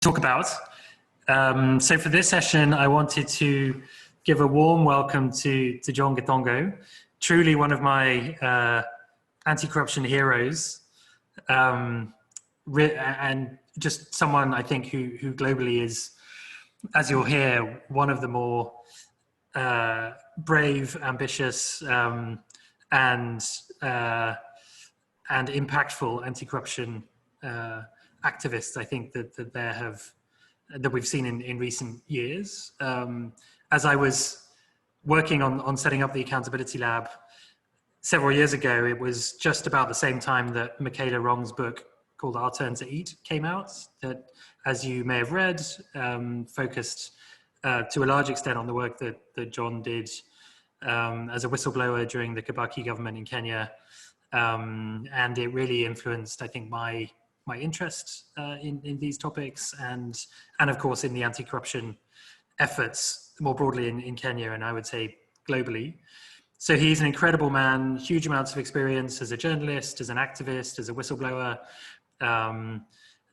talk about. So for this session, I wanted to give a warm welcome to John Githongo, truly one of my anti-corruption heroes, and just someone I think who globally is, as you'll hear, one of the more brave, ambitious, and impactful anti-corruption activists I think that we've seen in recent years. As I was working on setting up the Accountability Lab several years ago, it was just about the same time that Michaela Wrong's book called Our Turn to Eat came out, that, as you may have read, focused to a large extent on the work that John did as a whistleblower during the Kibaki government in Kenya. And it really influenced, I think, my interest in these topics and of course in the anti-corruption efforts more broadly in Kenya, and I would say globally. So he's an incredible man, huge amounts of experience as a journalist, as an activist, as a whistleblower,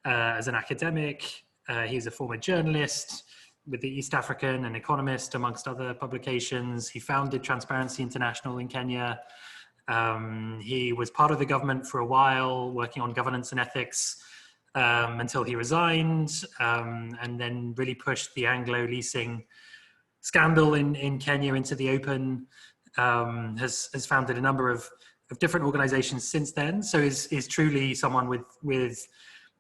as an academic. He's a former journalist with the East African and Economist, amongst other publications. He founded Transparency International in Kenya. He was part of the government for a while, working on governance and ethics until he resigned, and then really pushed the Anglo leasing scandal in Kenya into the open. Has founded a number of different organizations since then. So is truly someone with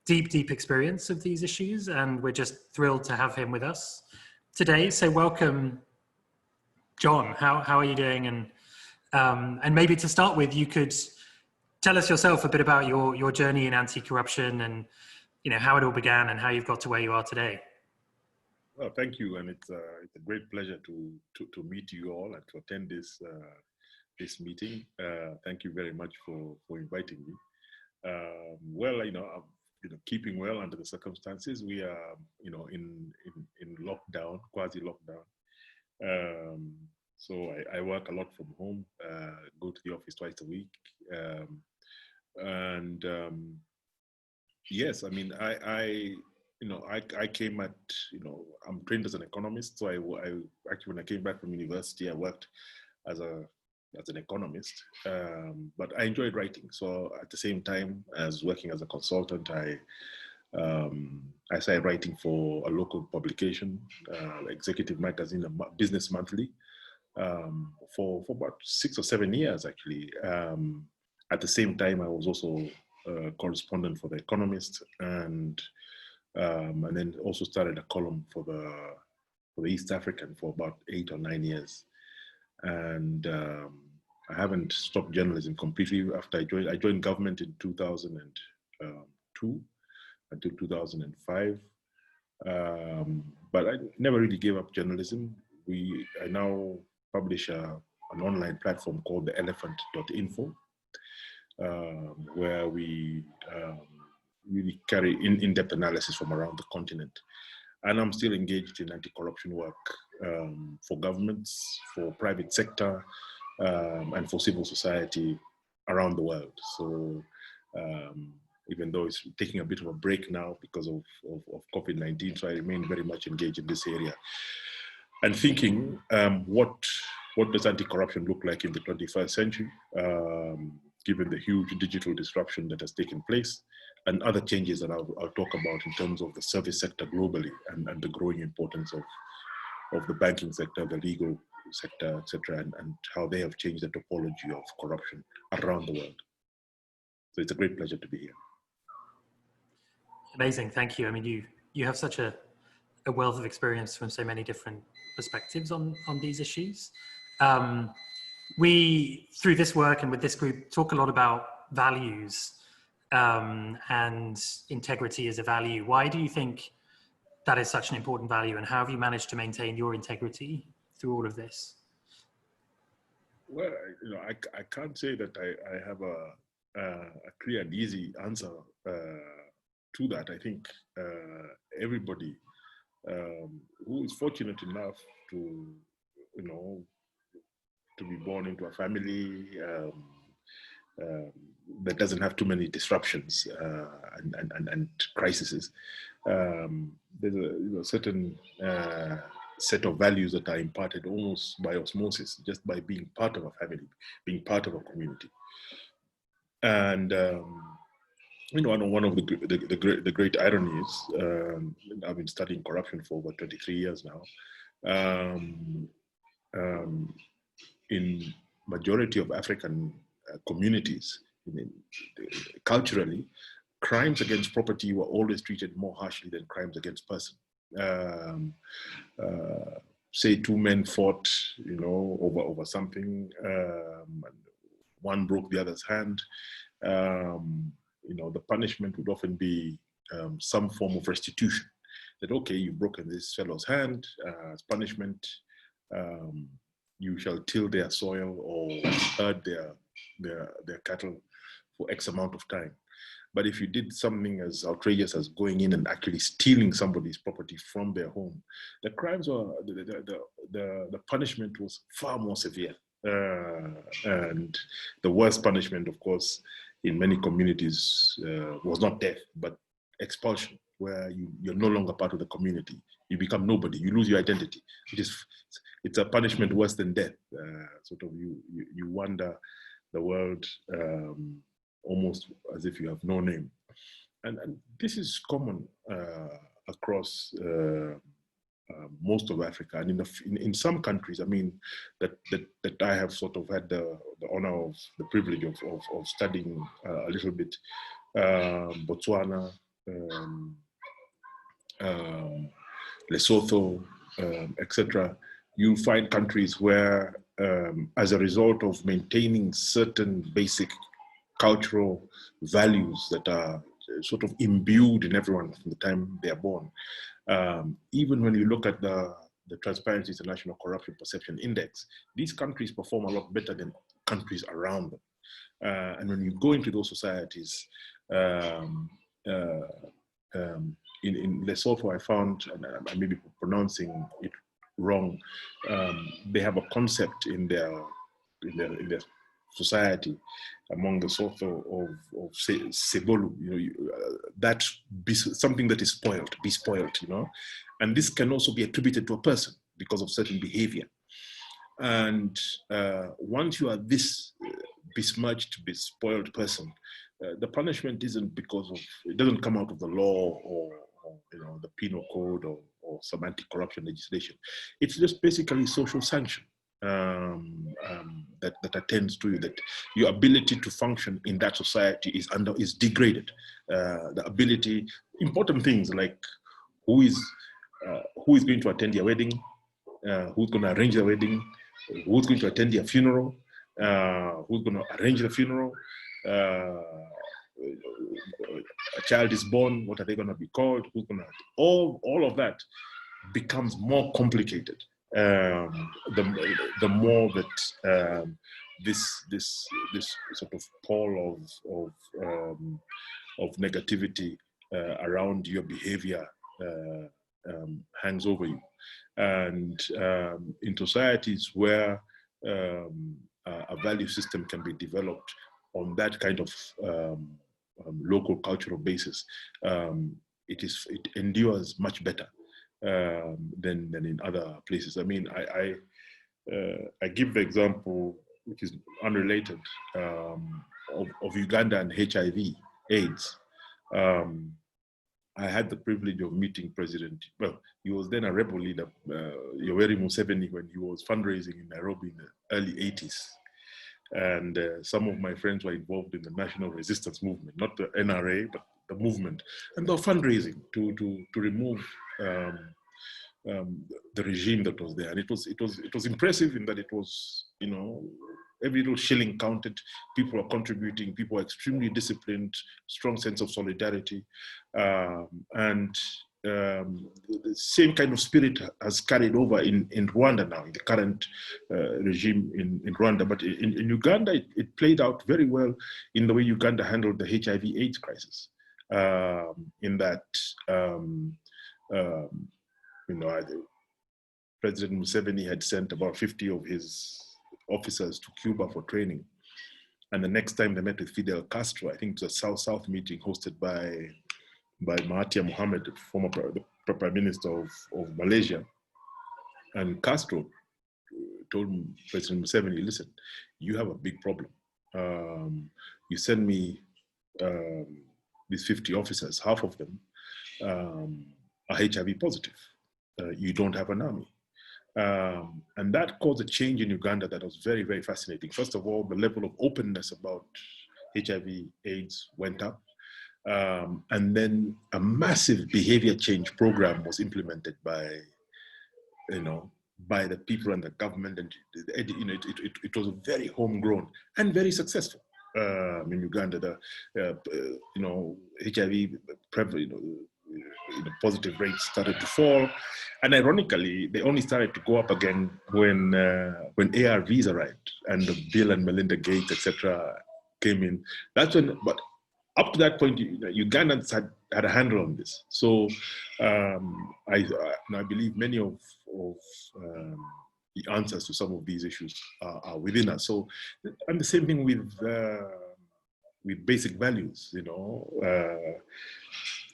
deep experience of these issues, and we're just thrilled to have him with us today. So welcome, John. How are you doing? And maybe to start with, you could tell us yourself a bit about your journey in anti-corruption and how it all began and how you've got to where you are today. Well, thank you, and it's a great pleasure to meet you all and to attend this meeting. Thank you very much for inviting me. Well, keeping well under the circumstances. We are, in lockdown, quasi lockdown. So I work a lot from home, go to the office twice a week. Yes, I mean, I came at, I'm trained as an economist. So I actually, when I came back from university, I worked as an economist, but I enjoyed writing. So at the same time as working as a consultant, I started writing for a local publication, Executive Magazine, a Business Monthly, for about 6 or 7 years, actually. At the same time, I was also a correspondent for The Economist, and then also started a column for the East African for about 8 or 9 years. And I haven't stopped journalism completely after I joined government in 2002 until 2005. But I never really gave up journalism. I now publish an online platform called the elephant.info, where we really carry in-depth analysis from around the continent. And I'm still engaged in anti-corruption work for governments, for private sector, and for civil society around the world. So even though it's taking a bit of a break now because of COVID-19, so I remain very much engaged in this area. And thinking, what does anti-corruption look like in the 21st century, given the huge digital disruption that has taken place, and other changes that I'll talk about in terms of the service sector globally and the growing importance of the banking sector, the legal sector, etc., and how they have changed the topology of corruption around the world. So it's a great pleasure to be here. Amazing, thank you. I mean, you have such a wealth of experience from so many different perspectives on these issues. We, through this work and with this group, talk a lot about values and integrity as a value. Why do you think that is such an important value, and how have you managed to maintain your integrity through all of this? Well, I can't say that I have a clear and easy answer to that. I think everybody who is fortunate enough to be born into a family, that doesn't have too many disruptions and crises. There's a certain set of values that are imparted almost by osmosis, just by being part of a family, being part of a community. And one of the great ironies. I've been studying corruption for over 23 years now. In majority of African communities, culturally, crimes against property were always treated more harshly than crimes against person. Say two men fought, over something, and one broke the other's hand. The punishment would often be some form of restitution. That, okay, you've broken this fellow's hand, as punishment, you shall till their soil or herd their cattle for X amount of time. But if you did something as outrageous as going in and actually stealing somebody's property from their home, the crimes were, the punishment was far more severe. And the worst punishment, of course, in many communities was not death, but expulsion, where you're no longer part of the community. You become nobody. You lose your identity. It's a punishment worse than death. Sort of you wander the world almost as if you have no name, and this is common across most of Africa, and in some countries. I mean, that I have sort of had the honor of the privilege of studying a little bit, Botswana, Lesotho, etc. You find countries where, as a result of maintaining certain basic cultural values that are sort of imbued in everyone from the time they are born. Even when you look at the Transparency International Corruption Perception Index, these countries perform a lot better than countries around them. And when you go into those societies, in Lesotho, I found, and I may be pronouncing it wrong, they have a concept in their society among the Sotho of sebolu, that something that is spoiled, be spoiled, and this can also be attributed to a person because of certain behavior. And once you are this besmirched, bespoiled person, the punishment isn't because of, it doesn't come out of the law or the penal code or some anti-corruption legislation. It's just basically social sanction. That attends to you, that your ability to function in that society is degraded. The ability, important things like who is going to attend your wedding, who's going to arrange the wedding, who's going to attend your funeral, who's going to arrange the funeral, a child is born, what are they going to be called, who's going to, all of that becomes more complicated. The more that this sort of pall of negativity around your behavior hangs over you, and in societies where a value system can be developed on that kind of local cultural basis, it endures much better than in other places. I mean, I give the example, which is unrelated, of Uganda and HIV/AIDS. I had the privilege of meeting President, well, he was then a rebel leader, Yoweri Museveni, when he was fundraising in Nairobi in the early 80s. And some of my friends were involved in the national resistance movement, not the NRA, but the movement. And they were fundraising to remove the regime that was there. And it was impressive in that it was, every little shilling counted. People are contributing. People are extremely disciplined, strong sense of solidarity. And the same kind of spirit has carried over in Rwanda now, in the current regime in Rwanda. But in Uganda, it played out very well in the way Uganda handled the HIV/AIDS crisis. In that, President Museveni had sent about 50 of his officers to Cuba for training. And the next time they met with Fidel Castro, I think it was a South-South meeting hosted by Mahathir Mohamad, the former Prime Minister of Malaysia. And Castro told President Museveni, listen, you have a big problem. You send me these 50 officers, half of them are HIV positive. You don't have an army. And that caused a change in Uganda that was very, very fascinating. First of all, the level of openness about HIV/AIDS went up. And then a massive behavior change program was implemented by the people and the government, and it was very homegrown and very successful. In Uganda, HIV positive rates started to fall, and ironically, they only started to go up again when ARVs arrived and the Bill and Melinda Gates, etc., came in. That's when, but up to that point, Ugandans had a handle on this. So I believe many of the answers to some of these issues are within us. So, and the same thing with basic values.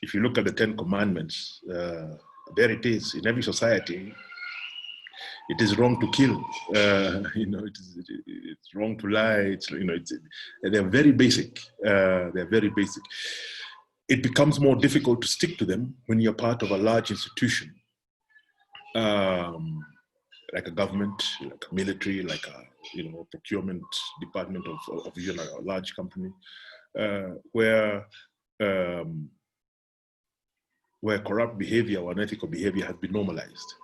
If you look at the 10 Commandments, there it is in every society. It is wrong to kill. It's wrong to lie. They're very basic. They're very basic. It becomes more difficult to stick to them when you're part of a large institution, like a government, like a military, like a procurement department of even a large company, where corrupt behavior or unethical behavior has been normalized.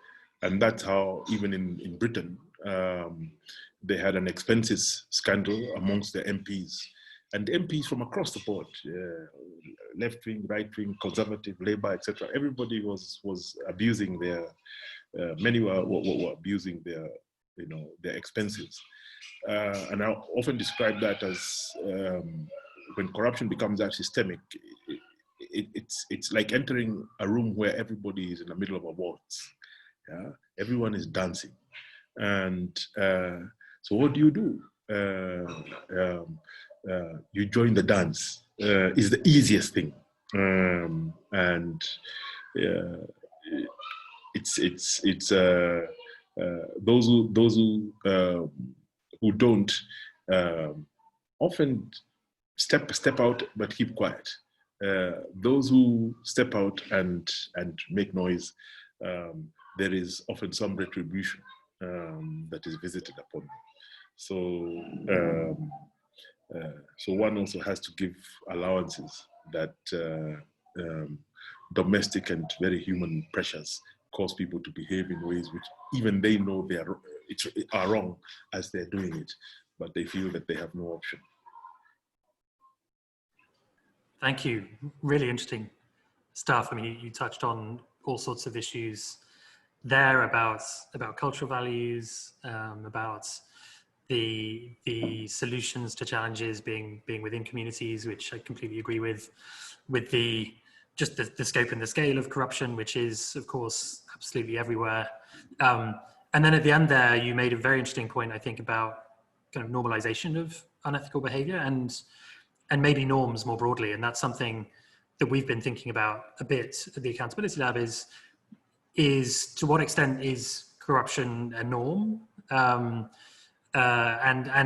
And that's how, even in Britain, they had an expenses scandal amongst the MPs. And MPs from across the board, left wing, right wing, conservative, Labour, etc. Everybody was abusing their, many were abusing their expenses. And I often describe that as when corruption becomes that systemic, it's like entering a room where everybody is in the middle of a waltz. Yeah? Everyone is dancing. And so what do? You join the dance. Is the easiest thing. And it's those who don't often step out but keep quiet. Those who step out and make noise, there is often some retribution that is visited upon them. So one also has to give allowances that domestic and very human pressures cause people to behave in ways which even they know they are wrong as they're doing it, but they feel that they have no option. Thank you. Really interesting stuff. I mean, you touched on all sorts of issues there about cultural values, about the solutions to challenges being within communities, which I completely agree with the scope and the scale of corruption, which is, of course, absolutely everywhere. And then at the end there, you made a very interesting point, I think, about kind of normalization of unethical behavior and maybe norms more broadly. And that's something that we've been thinking about a bit at the Accountability Lab is to what extent is corruption a norm? And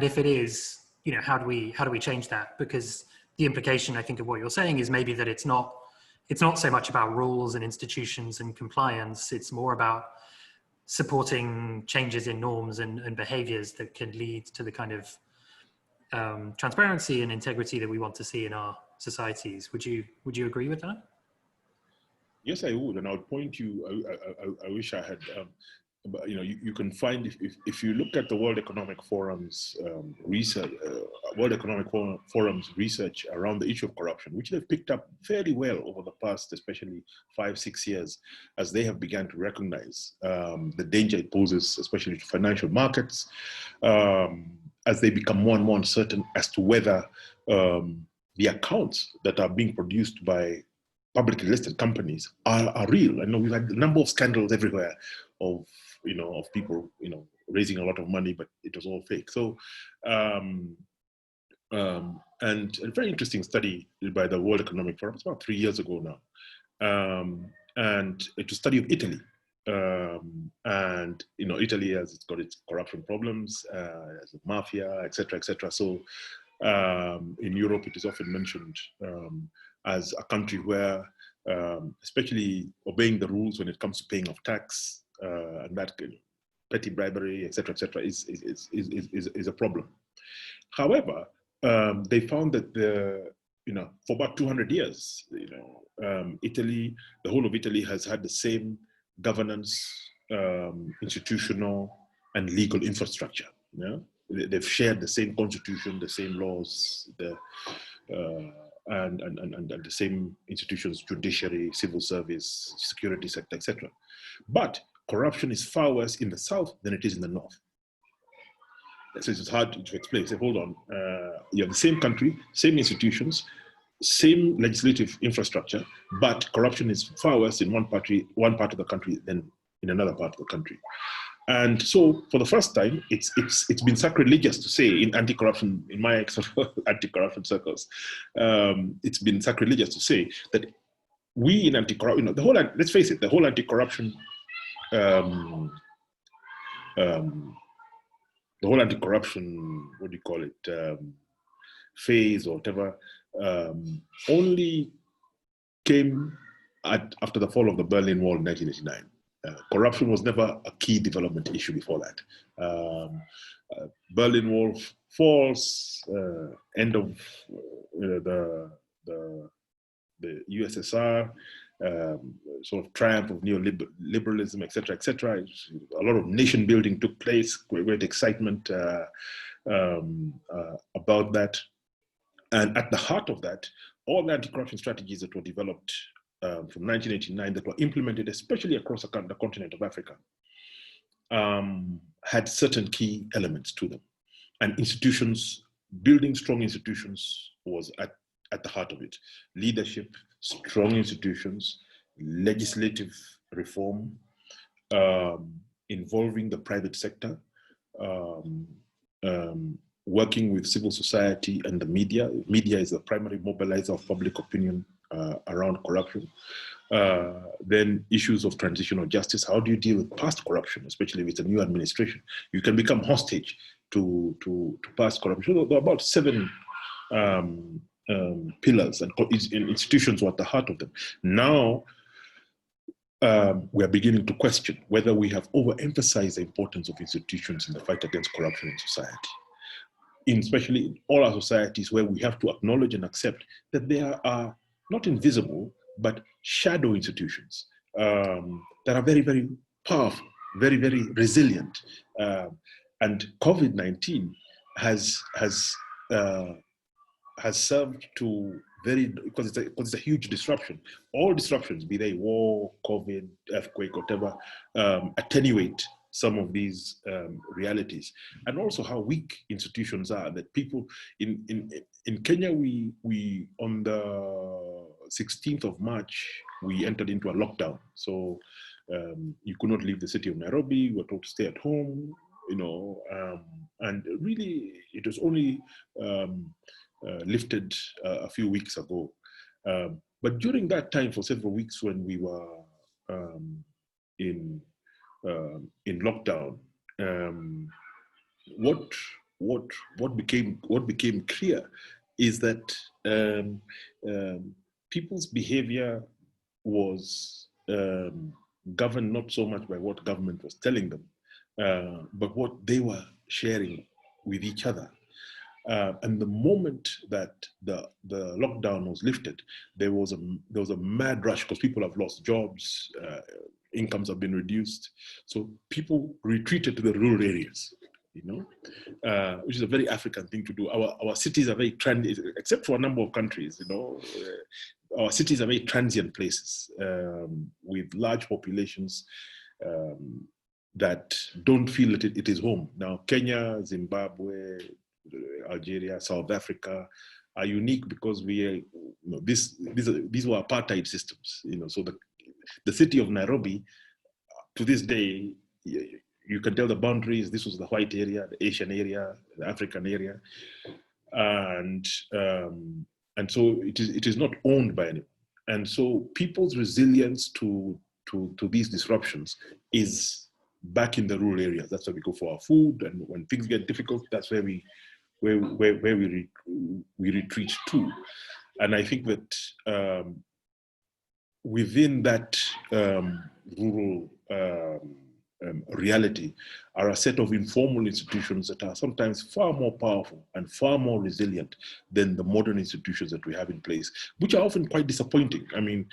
if it is, how do we change that? Because the implication, I think, of what you're saying is maybe that it's not so much about rules and institutions and compliance. It's more about supporting changes in norms and behaviors that can lead to the kind of transparency and integrity that we want to see in our societies. Would you agree with that? Yes, I would, and I would point you. I wish I had. But you can find if you look at the World Economic Forum's research, Forum's research around the issue of corruption, which they've picked up fairly well over the past, especially 5-6 years, as they have begun to recognize the danger it poses, especially to financial markets, as they become more and more uncertain as to whether the accounts that are being produced by publicly listed companies are real. I know we've had a number of scandals everywhere of people raising a lot of money, but it was all fake. So And a very interesting study by the World Economic Forum, it's about 3 years ago now. And it was a study of Italy. And Italy has got its corruption problems, has a mafia, etc., etc. So in Europe, it is often mentioned as a country where, especially obeying the rules when it comes to paying of tax and that petty bribery, etc., etc., is a problem. However, they found that for about 200 years, Italy, the whole of Italy has had the same governance, institutional, and legal infrastructure. They've shared the same constitution, the same laws, and the same institutions: judiciary, civil service, security sector, etc. But corruption is far worse in the south than it is in the north. So it's hard to explain. Say, hold on, you have the same country, same institutions, same legislative infrastructure, but corruption is far worse in one part of the country than in another part of the country. And so, for the first time, it's been sacrilegious to say in anti-corruption, in my anti-corruption circles, it's been sacrilegious to say that we in anti-corruption, let's face it, the whole anti-corruption, the whole anti-corruption, what do you call it, phase or whatever, only came after the fall of the Berlin Wall in 1989. Corruption was never a key development issue before that. Berlin Wall falls, end of the USSR, sort of triumph of neoliberalism, etc., etc. A lot of nation building took place, great excitement about that. And at the heart of that, all the anti-corruption strategies that were developed from 1989 that were implemented, especially across the continent of Africa, had certain key elements to them. And institutions, building strong institutions was at the heart of it. Leadership, strong institutions, legislative reform, involving the private sector, working with civil society and the media. Media is the primary mobilizer of public opinion around corruption. Then issues of transitional justice. How do you deal with past corruption, especially with a new administration? You can become hostage to past corruption. There are about 7 pillars and institutions were at the heart of them. Now, we are beginning to question whether we have overemphasized the importance of institutions in the fight against corruption in society. Especially in all our societies, where we have to acknowledge and accept that there are not invisible, but shadow institutions that are very, very powerful, very, very resilient. And COVID-19 has served to because it's a huge disruption. All disruptions, be they war, COVID, earthquake, whatever, attenuate some of these realities, and also how weak institutions are. That people in Kenya, we on the 16th of March, we entered into a lockdown. So you could not leave the city of Nairobi. You were told to stay at home, and really it was only lifted a few weeks ago. But during that time, for several weeks, when we were in lockdown, what became clear is that people's behavior was governed not so much by what government was telling them, but what they were sharing with each other. And the moment that the lockdown was lifted, there was a mad rush because people have lost jobs, incomes have been reduced, so people retreated to the rural areas, which is a very African thing to do. Our cities are very transient, except for a number of countries. Our cities are very transient places with large populations that don't feel that it is home. Now, Kenya, Zimbabwe, Algeria, South Africa are unique because these were apartheid systems. So the city of Nairobi, to this day, you can tell the boundaries. This was the white area, the Asian area, the African area. and so it is not owned by anyone. And so people's resilience to these disruptions is back in the rural areas. That's where we go for our food, and when things get difficult, that's where we retreat to. And I think that within that rural reality are a set of informal institutions that are sometimes far more powerful and far more resilient than the modern institutions that we have in place, which are often quite disappointing. I mean,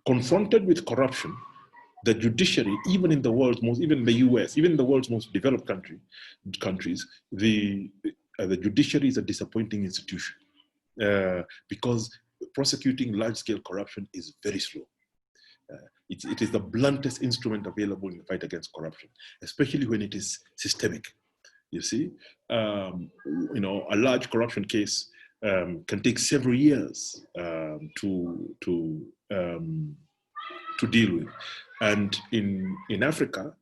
confronted with corruption, the judiciary, even in the US, even the world's most developed countries, the judiciary is a disappointing institution because prosecuting large-scale corruption is very slow. It is the bluntest instrument available in the fight against corruption, especially when it is systemic. You see, a large corruption case can take several years to deal with. And in Africa,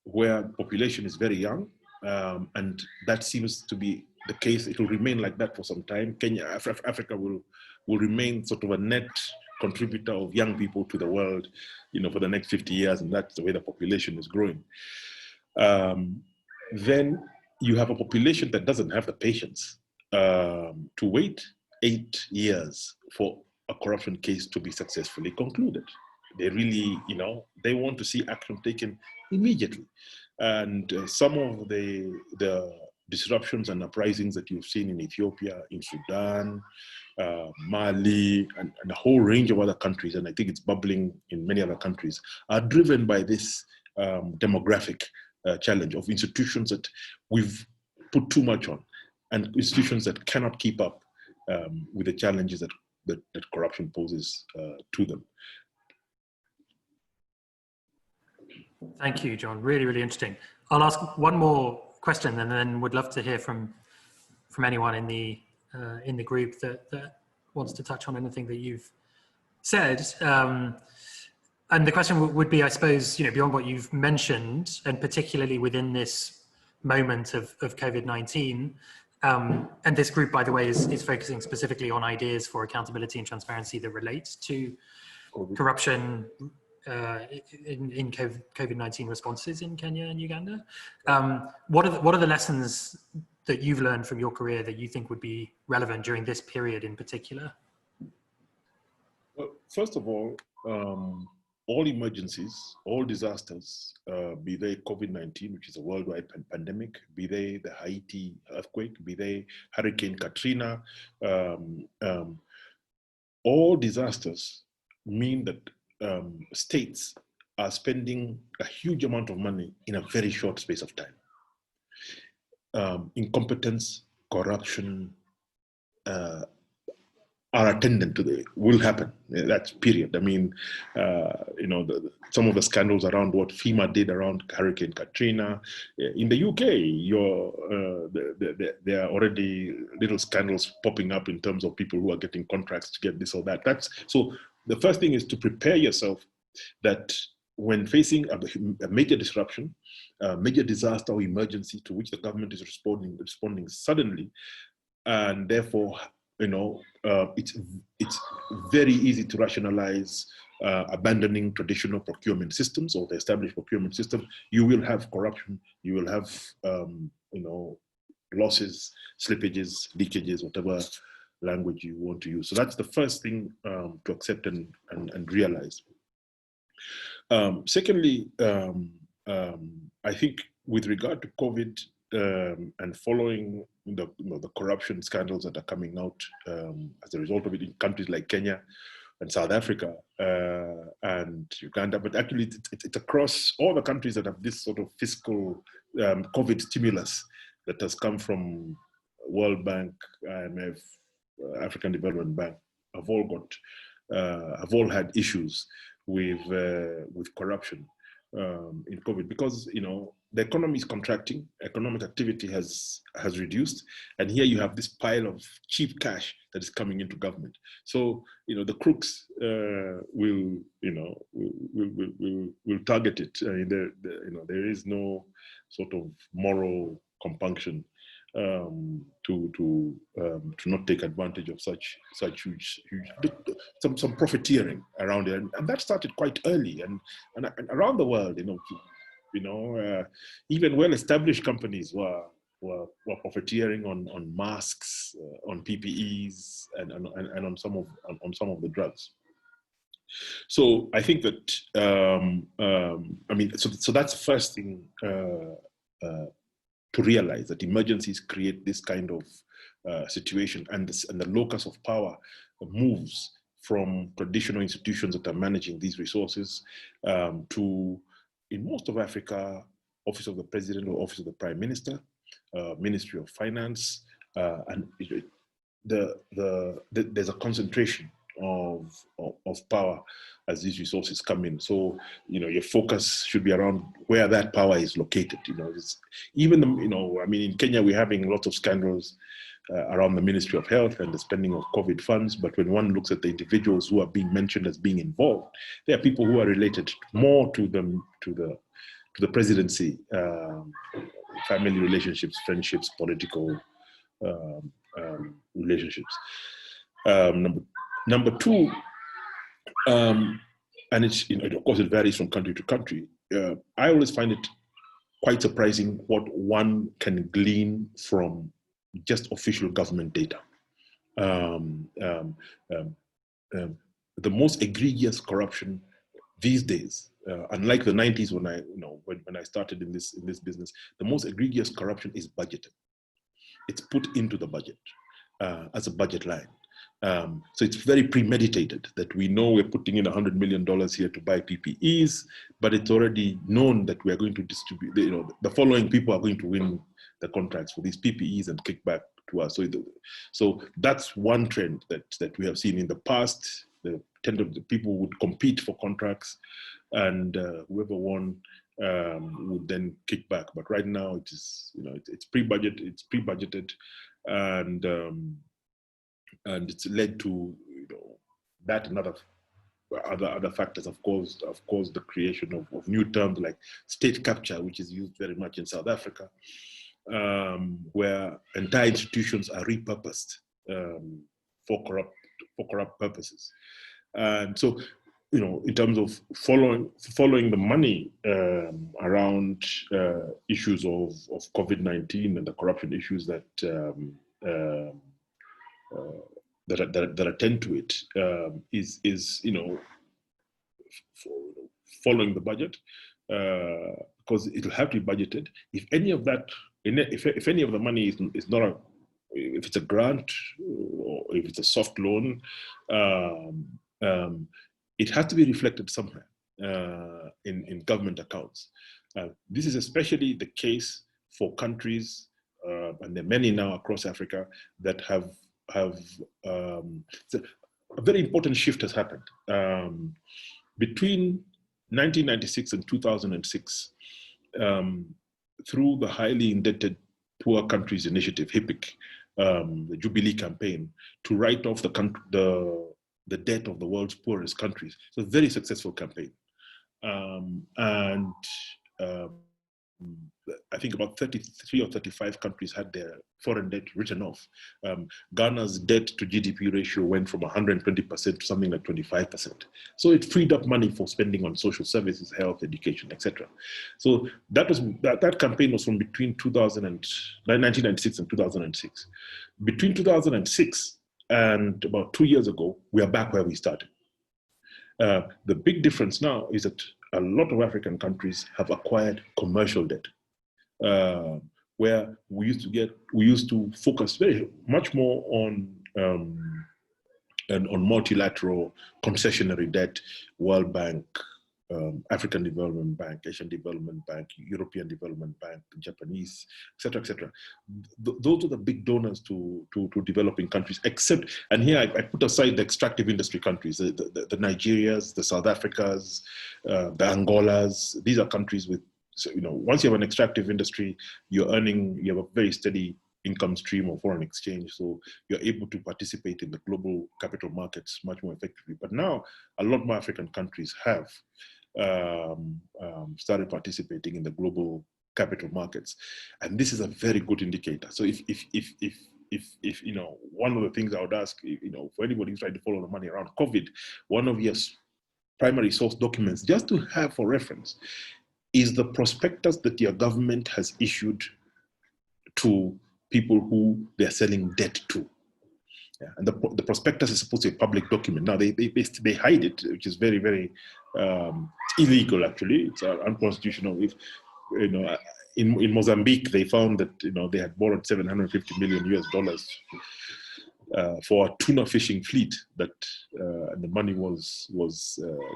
where population is very young, and that seems to be the case, it will remain like that for some time. Africa will remain sort of a net contributor of young people to the world, for the next 50 years, and that's the way the population is growing. Then you have a population that doesn't have the patience to wait 8 years for a corruption case to be successfully concluded. They really, they want to see action taken immediately. And some of the disruptions and uprisings that you've seen in Ethiopia, in Sudan, Mali, and a whole range of other countries, and I think it's bubbling in many other countries, are driven by this demographic challenge of institutions that we've put too much on, and institutions that cannot keep up with the challenges that corruption poses to them. Thank you, John. Really, really interesting. I'll ask one more question, and then would love to hear from anyone in the group that wants to touch on anything that you've said. And the question would be, I suppose, beyond what you've mentioned, and particularly within this moment of COVID-19, and this group, by the way, is focusing specifically on ideas for accountability and transparency that relate to corruption in COVID-19 responses in Kenya and Uganda. What are the lessons that you've learned from your career that you think would be relevant during this period in particular? Well, first of all emergencies, all disasters, be they COVID-19, which is a worldwide pandemic, be they the Haiti earthquake, be they Hurricane Katrina, all disasters mean that states are spending a huge amount of money in a very short space of time. Incompetence, corruption are attendant to will happen. That's period. I mean, some of the scandals around what FEMA did around Hurricane Katrina. In the UK, there are already little scandals popping up in terms of people who are getting contracts to get this or that. So the first thing is to prepare yourself that when facing a major disruption, a major disaster or emergency to which the government is responding suddenly, and therefore, it's very easy to rationalize abandoning traditional procurement systems or the established procurement system. You will have corruption, you will have losses, slippages, leakages, whatever language you want to use. So that's the first thing to accept and realize. Secondly, I think with regard to COVID and following the corruption scandals that are coming out as a result of it in countries like Kenya and South Africa and Uganda, but actually it's across all the countries that have this sort of fiscal COVID stimulus that has come from World Bank, IMF, African Development Bank, have all had issues with corruption in COVID, because the economy is contracting, economic activity has reduced, and here you have this pile of cheap cash that is coming into government. So the crooks will target it. There is no sort of moral compunction to not take advantage of such huge some profiteering around it, and that started quite early, and around the world, even well-established companies were profiteering on masks, on PPEs, and on some of the drugs. So I think that so that's the first thing to realize, that emergencies create this kind of situation, and the locus of power moves from traditional institutions that are managing these resources to, in most of Africa, Office of the President or Office of the Prime Minister, Ministry of Finance, and there's a concentration of power as these resources come in. So, your focus should be around where that power is located. In Kenya, we're having lots of scandals around the Ministry of Health and the spending of COVID funds. But when one looks at the individuals who are being mentioned as being involved, there are people who are related more to the presidency, family relationships, friendships, political relationships. Number two, and it's, of course, it varies from country to country. I always find it quite surprising what one can glean from just official government data. The most egregious corruption these days, unlike the 90s when I started in this business, the most egregious corruption is budgeted. It's put into the budget as a budget line. So it's very premeditated, that we know we're putting in $100 million here to buy PPEs, but it's already known that we are going to distribute, the following people are going to win the contracts for these PPEs and kick back to us. So that's one trend that we have seen in the past. The people would compete for contracts, and whoever won would then kick back. But right now it is, it's pre-budgeted, and it's led to that and other factors, of course, the creation of new terms like state capture, which is used very much in South Africa, where entire institutions are repurposed for corrupt purposes. And so, in terms of following the money around issues of COVID-19 and the corruption issues that attend to it, is following the budget, because it will have to be budgeted. If any of that, if any of the money is not if it's a grant or if it's a soft loan, it has to be reflected somewhere in government accounts. This is especially the case for countries, and there are many now across Africa that have a very important shift has happened between 1996 and 2006, through the highly indebted Poor Countries Initiative, HIPIC, the Jubilee campaign, to write off the debt of the world's poorest countries. So a very successful campaign. I think about 33 or 35 countries had their foreign debt written off. Ghana's debt to GDP ratio went from 120% to something like 25%. So it freed up money for spending on social services, health, education, etc. So that campaign was from between 1996 and 2006. Between 2006 and about 2 years ago, we are back where we started. The big difference now is that a lot of African countries have acquired commercial debt, where we used to focus very much more on multilateral concessionary debt, World Bank, African Development Bank, Asian Development Bank, European Development Bank, Japanese, etc., etc. Those are the big donors to developing countries. Except, and here I put aside the extractive industry countries, the Nigerias, the South Africas, the Angolas. These are countries with, once you have an extractive industry, you have a very steady income stream of foreign exchange, so you're able to participate in the global capital markets much more effectively. But now a lot more African countries have started participating in the global capital markets, and this is a very good indicator. So if one of the things I would ask, for anybody who's trying to follow the money around COVID, one of your primary source documents, just to have for reference, is the prospectus that your government has issued to people who they're selling debt to. Yeah. And the prospectus is supposed to be a public document. Now they hide it, which is very, very illegal. Actually, it's unconstitutional. If in Mozambique, they found that they had borrowed $750 million for a tuna fishing fleet, that and the money was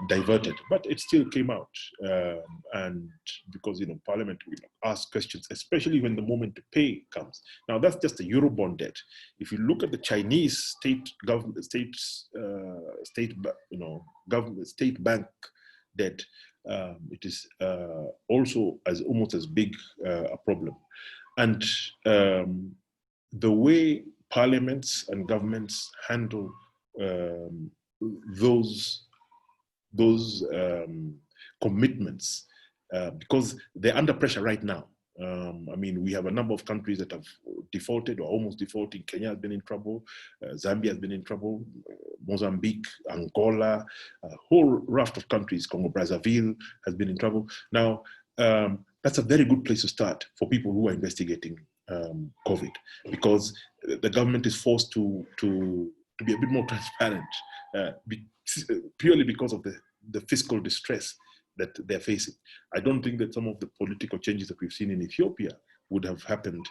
diverted, but it still came out, and because Parliament will ask questions, especially when the moment to pay comes. Now that's just a Eurobond debt. If you look at the Chinese state bank debt, it is also almost as big a problem, and the way parliaments and governments handle those commitments, because they're under pressure right now. We have a number of countries that have defaulted or almost defaulting. Kenya has been in trouble. Zambia has been in trouble. Mozambique, Angola, a whole raft of countries. Congo Brazzaville has been in trouble. Now, that's a very good place to start for people who are investigating COVID, because the government is forced to be a bit more transparent, purely because of the fiscal distress that they're facing. I don't think that some of the political changes that we've seen in Ethiopia would have happened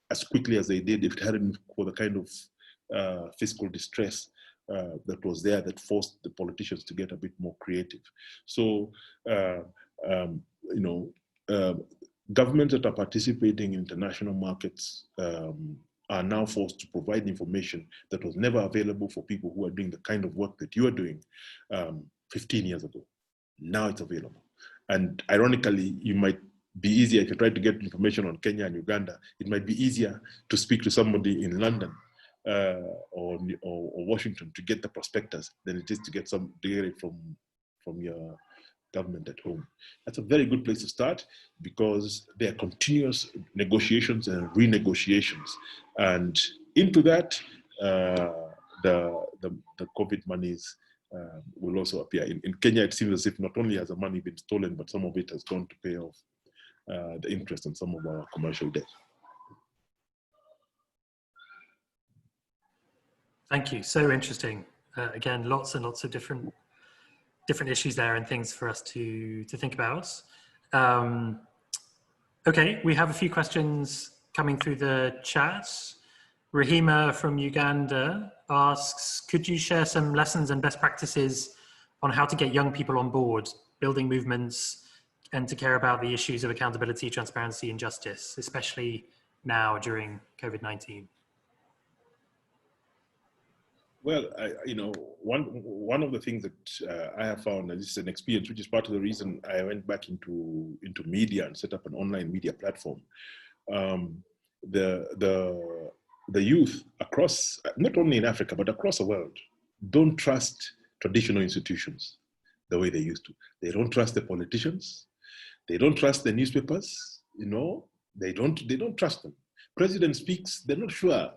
as quickly as they did if it hadn't been for the kind of fiscal distress that was there, that forced the politicians to get a bit more creative. So, governments that are participating in international markets are now forced to provide information that was never available for people who are doing the kind of work that you are doing 15 years ago. Now it's available. And ironically, you might be easier if you try to get information on Kenya and Uganda. It might be easier to speak to somebody in London or Washington to get the prospectus than it is to get it from your government at home. That's a very good place to start, because there are continuous negotiations and renegotiations, and into that the COVID monies will also appear. In Kenya, it seems as if not only has the money been stolen, but some of it has gone to pay off the interest on some of our commercial debt. Thank you. So interesting. Again, lots and lots of different issues there and things for us to think about. Okay, we have a few questions coming through the chat. Rahima from Uganda asks, could you share some lessons and best practices on how to get young people on board, building movements, and to care about the issues of accountability, transparency, and justice, especially now during COVID-19? Well, one of the things that I have found, and this is an experience which is part of the reason I went back into media and set up an online media platform. The youth across, not only in Africa, but across the world, don't trust traditional institutions the way they used to. They don't trust the politicians. They don't trust the newspapers. They don't trust them. President speaks, they're not sure.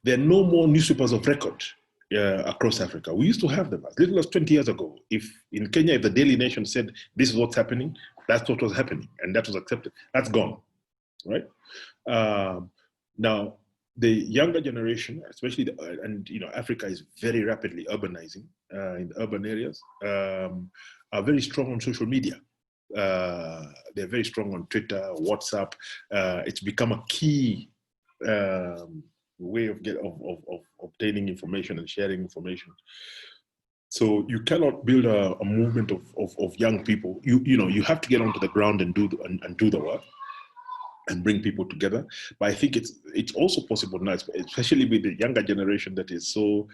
There are no more newspapers of record across Africa. We used to have them as little as 20 years ago. If in Kenya, if the Daily Nation said this is what's happening, that's what was happening, and that was accepted. That's gone, right? Now, the younger generation, especially, Africa is very rapidly urbanizing in the urban areas, are very strong on social media. They're very strong on Twitter, WhatsApp. It's become a key way of obtaining information and sharing information. So you cannot build a movement of young people. You have to get onto the ground and do the work and bring people together. But I think it's also possible now, especially with the younger generation that is so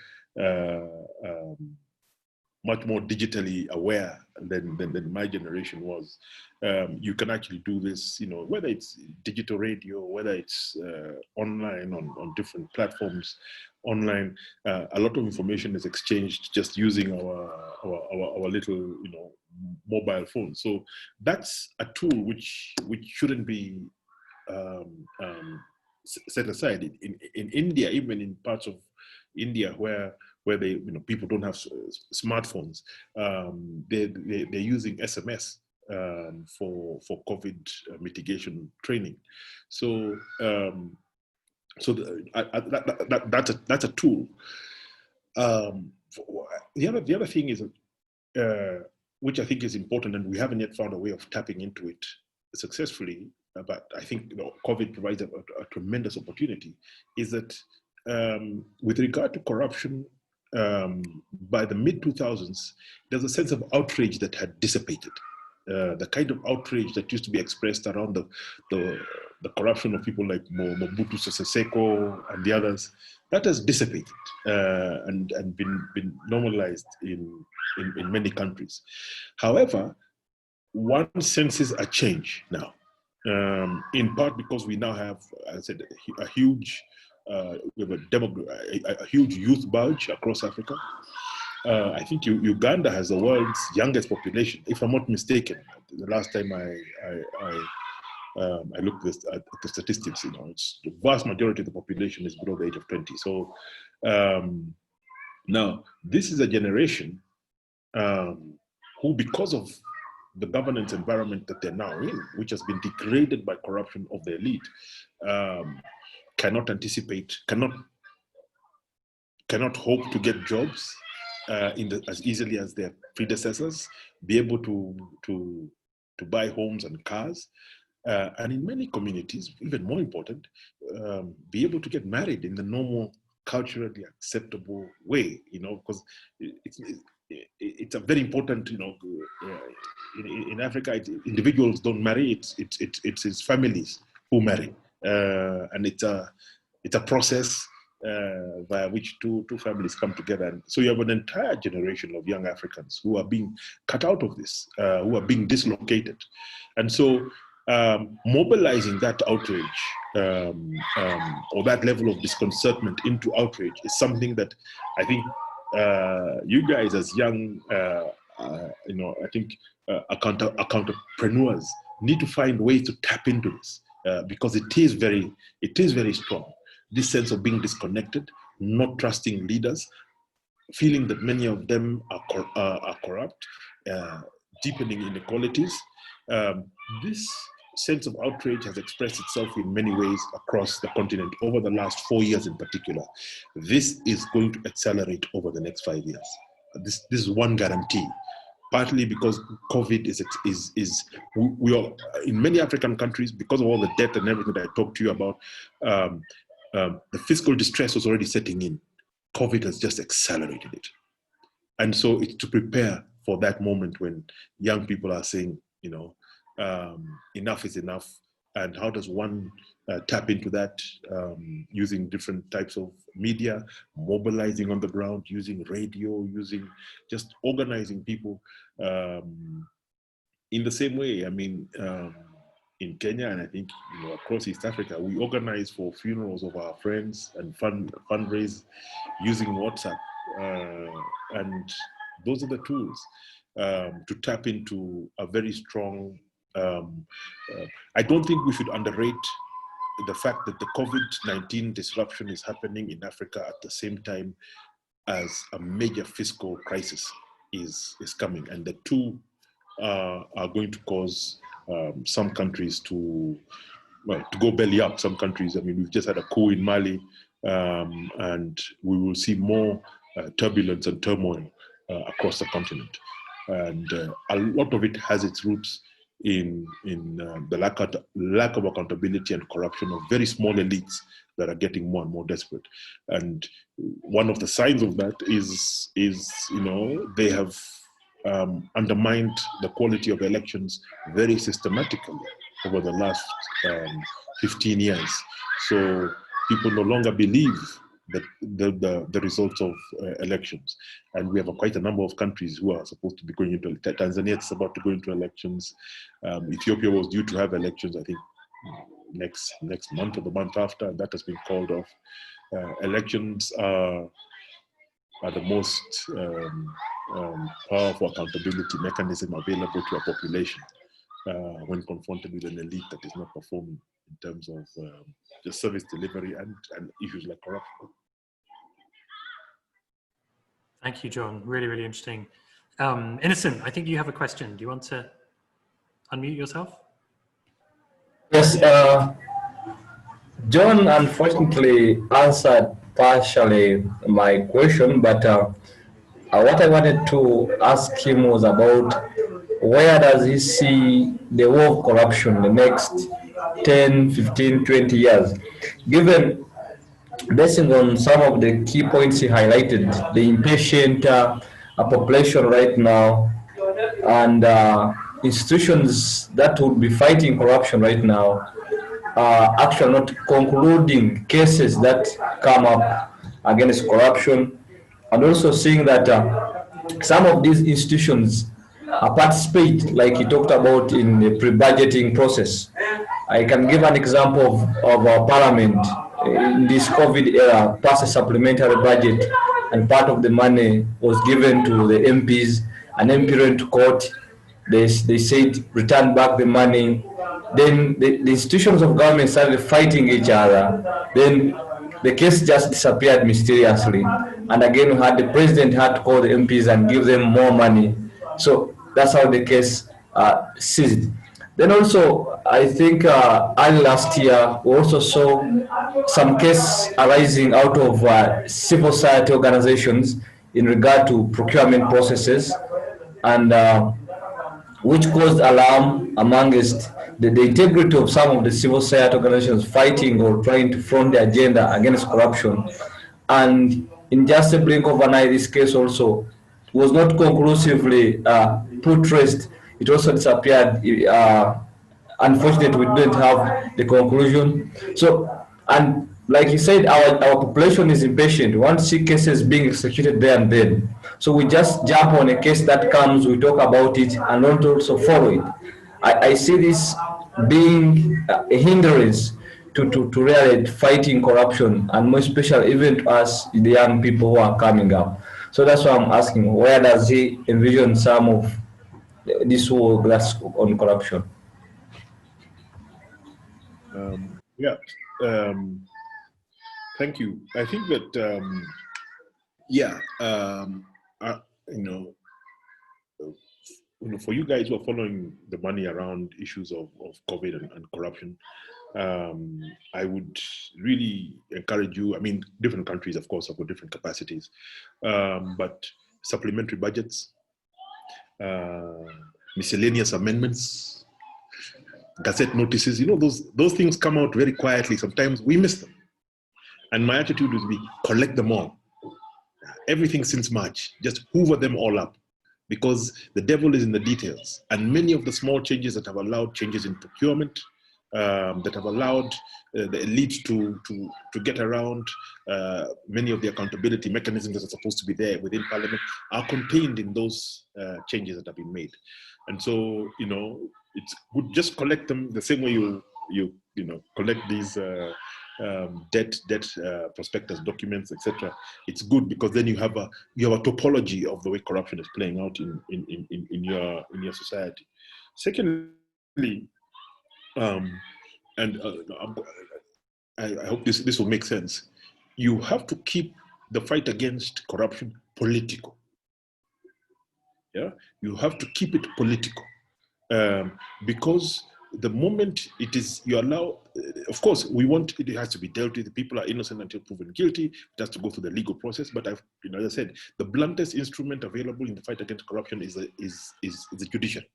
much more digitally aware than my generation was. You can actually do this, whether it's digital radio, whether it's online on different platforms, online. A lot of information is exchanged just using our little mobile phone. So that's a tool which shouldn't be set aside. In India, even in parts of India where they people don't have smartphones, they're using SMS for COVID mitigation training. So that's a tool. The other thing is which I think is important, and we haven't yet found a way of tapping into it successfully, but I think COVID provides a tremendous opportunity, is that with regard to corruption, by the mid-2000s, there's a sense of outrage that had dissipated. The kind of outrage that used to be expressed around the corruption of people like Mobutu Sese Seko and the others, that has dissipated and been normalized in many countries. However, one senses a change now, in part because we now have, as I said, a huge we have a huge youth bulge across Africa. I think Uganda has the world's youngest population, if I'm not mistaken. The last time I looked at the statistics, it's the vast majority of the population is below the age of 20. So now this is a generation who, because of the governance environment that they're now in, which has been degraded by corruption of the elite, cannot anticipate, cannot hope to get jobs as easily as their predecessors, be able to buy homes and cars, and in many communities, even more important, be able to get married in the normal, culturally acceptable way. Because it's a very important. In Africa, individuals don't marry; it's his families who marry, and it's a process via which two families come together. And so you have an entire generation of young Africans who are being cut out of this, who are being dislocated. And so mobilizing that outrage or that level of disconcertment into outrage is something that I think you guys as young, I think entrepreneurs need to find ways to tap into this because it is very strong. This sense of being disconnected, not trusting leaders, feeling that many of them are corrupt, deepening inequalities. This sense of outrage has expressed itself in many ways across the continent over the last 4 years in particular. This is going to accelerate over the next 5 years. This is one guarantee. Partly because COVID we are in many African countries, because of all the debt and everything that I talked to you about, the fiscal distress was already setting in. COVID has just accelerated it. And so it's to prepare for that moment when young people are saying, enough is enough. And how does one tap into that using different types of media, mobilizing on the ground, using radio, using just organizing people in the same way. I mean, in Kenya and I think across East Africa, we organize for funerals of our friends and fundraise using WhatsApp, and those are the tools to tap into a very strong. I don't think we should underrate the fact that the COVID-19 disruption is happening in Africa at the same time as a major fiscal crisis is coming, and the two are going to cause some countries to go belly up. Some countries, I mean, we've just had a coup in Mali, and we will see more turbulence and turmoil across the continent. And a lot of it has its roots in the lack of accountability and corruption of very small elites that are getting more and more desperate. And one of the signs of that is they have undermined the quality of elections very systematically over the last 15 years. So people no longer believe that the results of elections. And we have quite a number of countries who are supposed to be going into Tanzania is about to go into elections. Ethiopia was due to have elections, I think, next month or the month after, and that has been called off. elections are the most powerful accountability mechanism available to a population when confronted with an elite that is not performing in terms of the service delivery and issues like corruption. Thank you, John. Really, really interesting. Innocent, I think you have a question. Do you want to unmute yourself? Yes, John unfortunately answered partially my question, but what I wanted to ask him was about where does he see the war of corruption in the next 10, 15, 20 years, given, basing on some of the key points he highlighted, the impatient population right now, and institutions that would be fighting corruption right now actually not concluding cases that come up against corruption, and also seeing that some of these institutions participate, like he talked about, in the pre-budgeting process. I can give an example of our parliament in this COVID era, passed a supplementary budget, and part of the money was given to the MPs. An MP went to court. They said return back the money. Then the institutions of government started fighting each other. Then the case just disappeared mysteriously. And again, we had the president had to call the MPs and give them more money. So that's how the case ceased. Then also, I think early last year, we also saw some cases arising out of civil society organizations in regard to procurement processes, and which caused alarm amongst the integrity of some of the civil society organizations fighting or trying to front the agenda against corruption. And in just a blink of an eye, this case also was not conclusively put to rest. It also disappeared. Unfortunately, we didn't have the conclusion. So, and like he said, our population is impatient. We want to see cases being executed there and then. So we just jump on a case that comes, we talk about it, and don't also follow it. I see this being a hindrance to really fighting corruption, and more especially even to us, the young people who are coming up. So that's why I'm asking, where does he envision some of this work that's on corruption? Yeah, thank you. I think that, for you guys who are following the money around issues of COVID and corruption, I would really encourage you. I mean, different countries, of course, have got different capacities, but supplementary budgets, miscellaneous amendments, gazette notices, those things come out very quietly. Sometimes we miss them. And my attitude would be collect them all. Everything since March, just hoover them all up, because the devil is in the details. And many of the small changes that have allowed changes in procurement, that have allowed the elite to get around many of the accountability mechanisms that are supposed to be there within Parliament, are contained in those changes that have been made. And so, it's good, just collect them the same way you collect these debt prospectus documents, etc. It's good because then you have a topology of the way corruption is playing out in your society. Secondly, I hope this will make sense. You have to keep the fight against corruption political. Yeah, you have to keep it political, because the moment you allow, of course, we want it has to be dealt with. People are innocent until proven guilty. It has to go through the legal process. But as I said, the bluntest instrument available in the fight against corruption is the judiciary.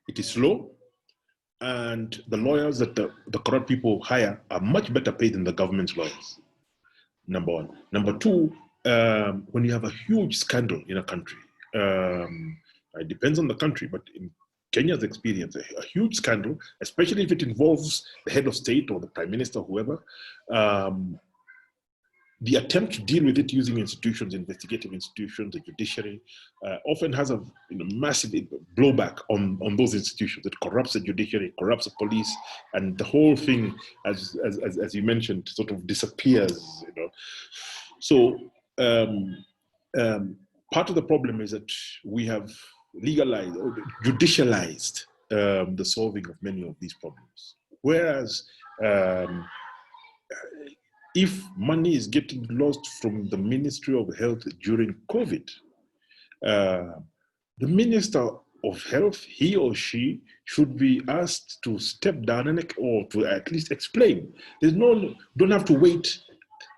It is slow, and the lawyers that the corrupt people hire are much better paid than the government's lawyers. Number one. Number two, when you have a huge scandal in a country, it depends on the country, but in Kenya's experience, a huge scandal, especially if it involves the head of state or the prime minister, whoever, the attempt to deal with it using institutions, investigative institutions, the judiciary, often has a massive blowback on those institutions. It corrupts the judiciary, corrupts the police, and the whole thing, as you mentioned, sort of disappears. So part of the problem is that we have legalized or judicialized the solving of many of these problems. Whereas if money is getting lost from the Ministry of Health during COVID, the Minister of Health, he or she, should be asked to step down or to at least explain. Don't have to wait.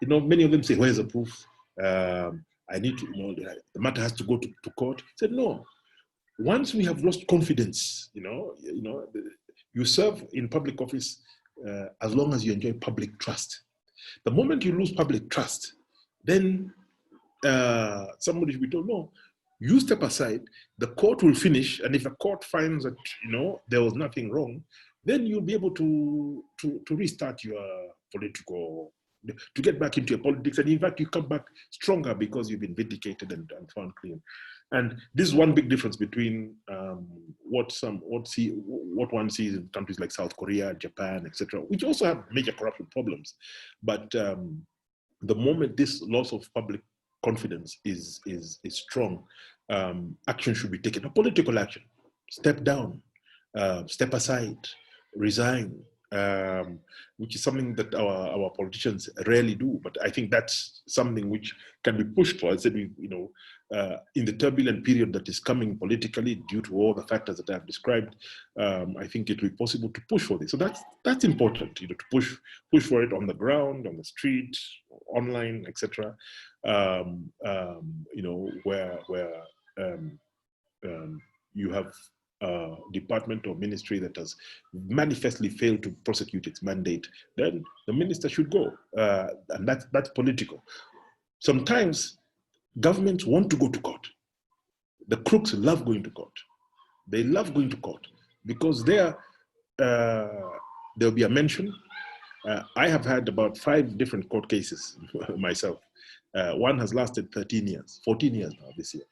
Many of them say, where's the proof? I need to, the matter has to go to court. I said, no. Once we have lost confidence, you serve in public office as long as you enjoy public trust. The moment you lose public trust, then somebody should be told, no, you step aside, the court will finish, and if the court finds that, there was nothing wrong, then you'll be able to restart your political, to get back into your politics, and in fact, you come back stronger because you've been vindicated and found clean. And this is one big difference between what one sees in countries like South Korea, Japan, etc., which also have major corruption problems. But the moment this loss of public confidence is strong, action should be taken. A political action. Step down, step aside, resign, which is something that our politicians rarely do. But I think that's something which can be pushed for. I said, in the turbulent period that is coming politically due to all the factors that I've described, I think it will be possible to push for this. So that's important, to push for it on the ground, on the street, online, etc. Where you have a department or ministry that has manifestly failed to prosecute its mandate, then the minister should go, and that's political. Sometimes governments want to go to court. The crooks love going to court. They love going to court because there'll be a mention. I have had about 5 different court cases myself. One has lasted 13 years, 14 years now this year.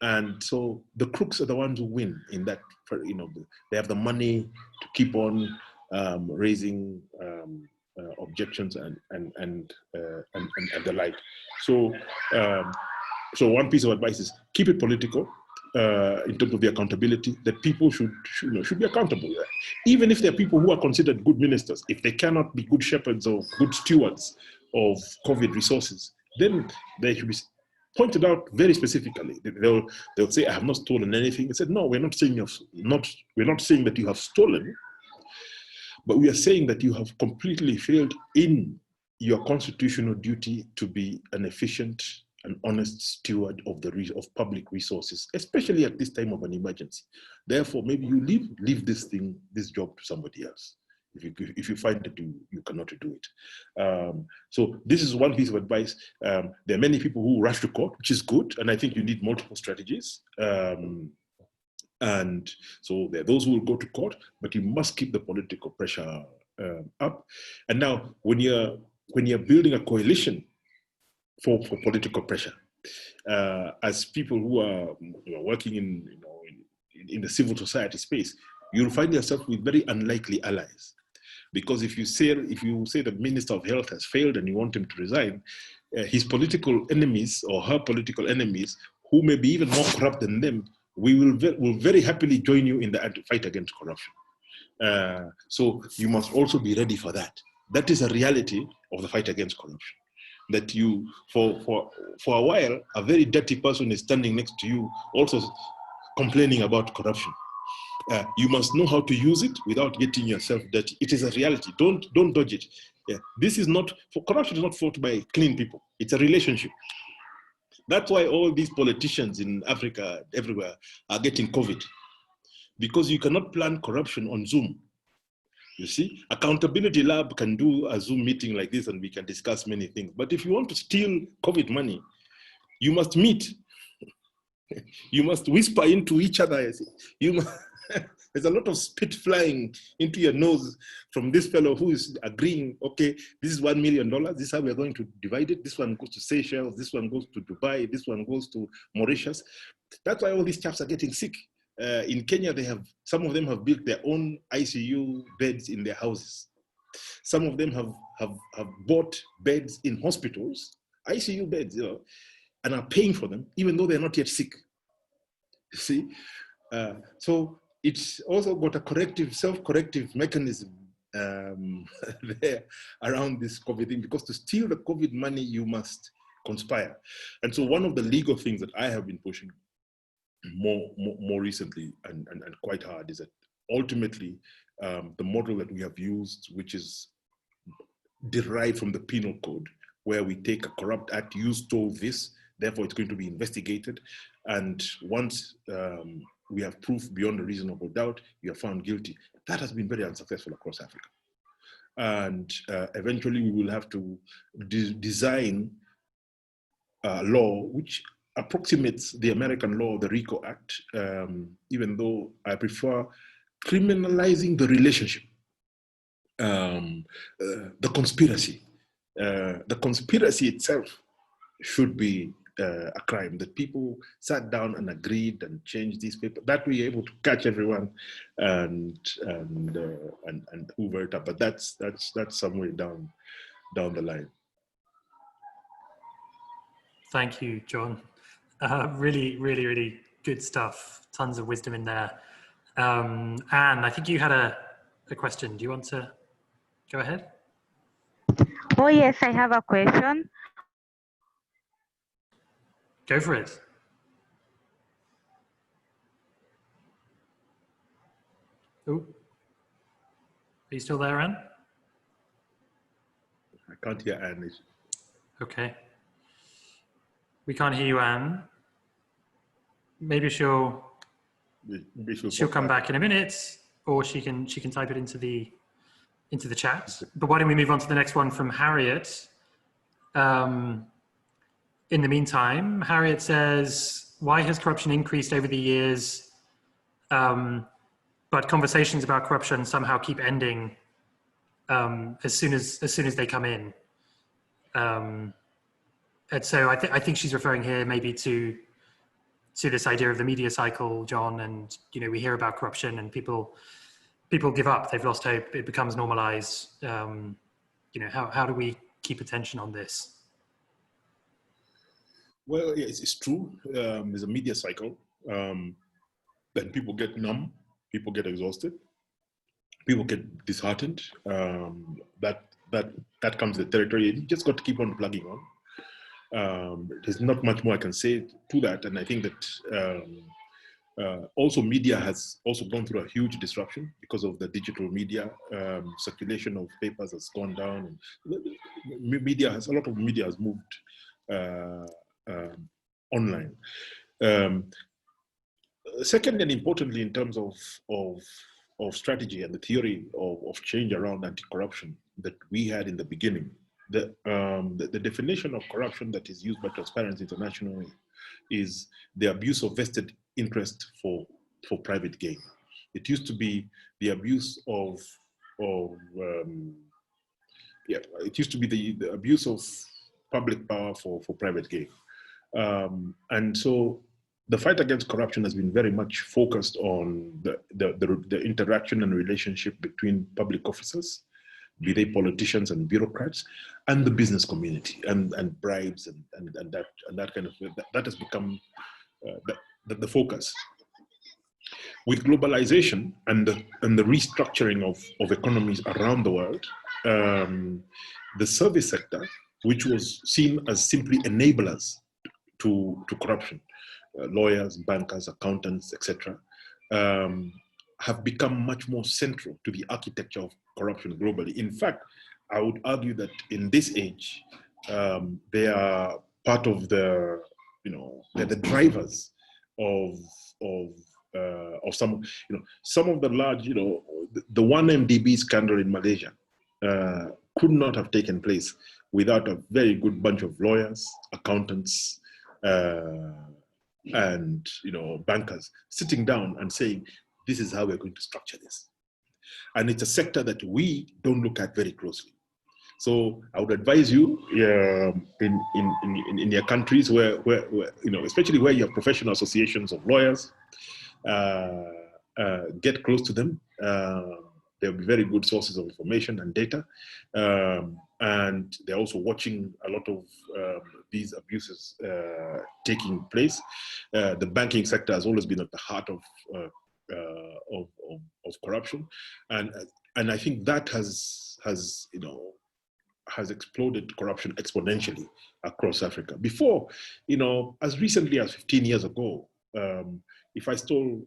And so the crooks are the ones who win in that, they have the money to keep on raising objections and the like. So one piece of advice is keep it political in terms of the accountability, that people should be accountable. Even if there are people who are considered good ministers, if they cannot be good shepherds or good stewards of COVID resources, then they should be pointed out very specifically. They'll say, I have not stolen anything. I said, no, we're not saying that you have stolen, but we are saying that you have completely failed in your constitutional duty to be an efficient and honest steward of public resources, especially at this time of an emergency. Therefore, maybe you leave this job to somebody else if you find that you cannot do it. So this is one piece of advice. There are many people who rush to court, which is good, and I think you need multiple strategies. And so there are those who will go to court, but you must keep the political pressure up. And now, when you're building a coalition for political pressure, as people who are working in the civil society space, you'll find yourself with very unlikely allies. Because if you say the Minister of Health has failed and you want him to resign, his political enemies or her political enemies, who may be even more corrupt than them, will very happily join you in the fight against corruption. So you must also be ready for that. That is a reality of the fight against corruption. That you, for a while, a very dirty person is standing next to you, also complaining about corruption. You must know how to use it without getting yourself dirty. It is a reality. Don't dodge it. Yeah. Corruption is not fought by clean people. It's a relationship. That's why all these politicians in Africa, everywhere, are getting COVID. Because you cannot plan corruption on Zoom. You see, Accountability Lab can do a Zoom meeting like this and we can discuss many things. But if you want to steal COVID money, you must meet. You must whisper into each other. There's a lot of spit flying into your nose from this fellow who is agreeing, okay, this is $1 million. This is how we're going to divide it. This one goes to Seychelles. This one goes to Dubai. This one goes to Mauritius. That's why all these chaps are getting sick. In Kenya, some of them have built their own ICU beds in their houses. Some of them have bought beds in hospitals, ICU beds, and are paying for them, even though they're not yet sick. You see? So it's also got a self-corrective mechanism there around this COVID thing, because to steal the COVID money, you must conspire. And so one of the legal things that I have been pushing more recently and quite hard is that ultimately the model that we have used, which is derived from the penal code, where we take a corrupt act, you stole this, therefore it's going to be investigated. And once we have proof beyond a reasonable doubt, you are found guilty. That has been very unsuccessful across Africa. And eventually we will have to design a law which approximates the American law, the RICO Act, even though I prefer criminalizing the relationship, the conspiracy. The conspiracy itself should be a crime, that people sat down and agreed and changed these papers, that we are able to catch everyone and hoover it up. But that's somewhere down the line. Thank you, John. Really, really, really good stuff. Tons of wisdom in there. Anne, I think you had a question. Do you want to go ahead? Oh, yes, I have a question. Go for it. Oh, are you still there, Anne? I can't hear Anne. Okay. We can't hear you, Anne. Maybe she'll come back in a minute, or she can type it into the chat. But why don't we move on to the next one from Harriet? In the meantime, Harriet says, why has corruption increased over the years, but conversations about corruption somehow keep ending as soon as they come in? And so I think she's referring here maybe to this idea of the media cycle, John, and we hear about corruption and people give up, they've lost hope, it becomes normalized. How do we keep attention on this? Well, yeah, it's true. There's a media cycle. Then people get numb, people get exhausted, people get disheartened. That comes with the territory. You just got to keep on plugging on. There's not much more I can say to that. And I think that also media has also gone through a huge disruption because of the digital media. Circulation of papers has gone down. A lot of media has moved online. Second, and importantly, in terms of strategy and the theory of change around anti-corruption that we had in the beginning, the definition of corruption that is used by Transparency International is the abuse of vested interest for private gain. It used to be the abuse of the abuse of public power for private gain. And so the fight against corruption has been very much focused on the interaction and relationship between public officers, be they politicians and bureaucrats, and the business community, and bribes and that kind of, that has become the focus. With globalization and the restructuring of economies around the world, the service sector, which was seen as simply enablers to corruption, lawyers, bankers, accountants, etc., have become much more central to the architecture of corruption globally. In fact, I would argue that in this age, they are part of they're the drivers of some of the large, the 1MDB scandal in Malaysia could not have taken place without a very good bunch of lawyers, accountants, and bankers sitting down and saying, this is how we're going to structure this. And it's a sector that we don't look at very closely. So I would advise you in your countries where especially where you have professional associations of lawyers, get close to them. They'll be very good sources of information and data. And they're also watching a lot of these abuses taking place. The banking sector has always been at the heart of corruption, and I think that has exploded corruption exponentially across Africa. Before, as recently as 15 years ago, if I stole,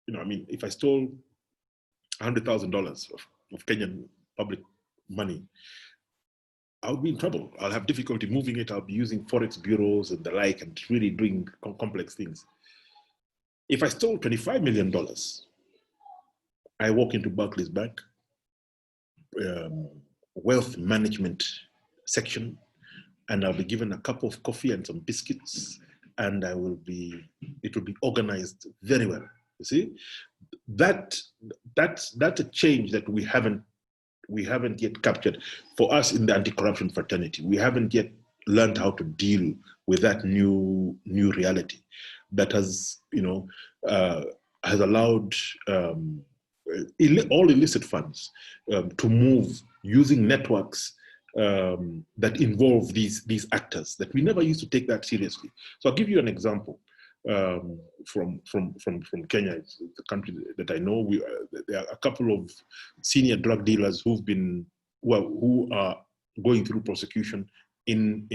if I stole $100,000 of Kenyan public money, I would be in trouble. I'll have difficulty moving it. I'll be using forex bureaus and the like, and really doing complex things. If I stole $25 million, I walk into Barclays Bank, wealth management section, and I'll be given a cup of coffee and some biscuits, and it will be organized very well. You see, that's a change that we haven't yet captured. For us in the anti-corruption fraternity, we haven't yet learned how to deal with that new reality that has allowed all illicit funds to move using networks that involve these actors that we never used to take that seriously. So I'll give you an example from Kenya. It's the country that I know. There are a couple of senior drug dealers who are going through prosecution in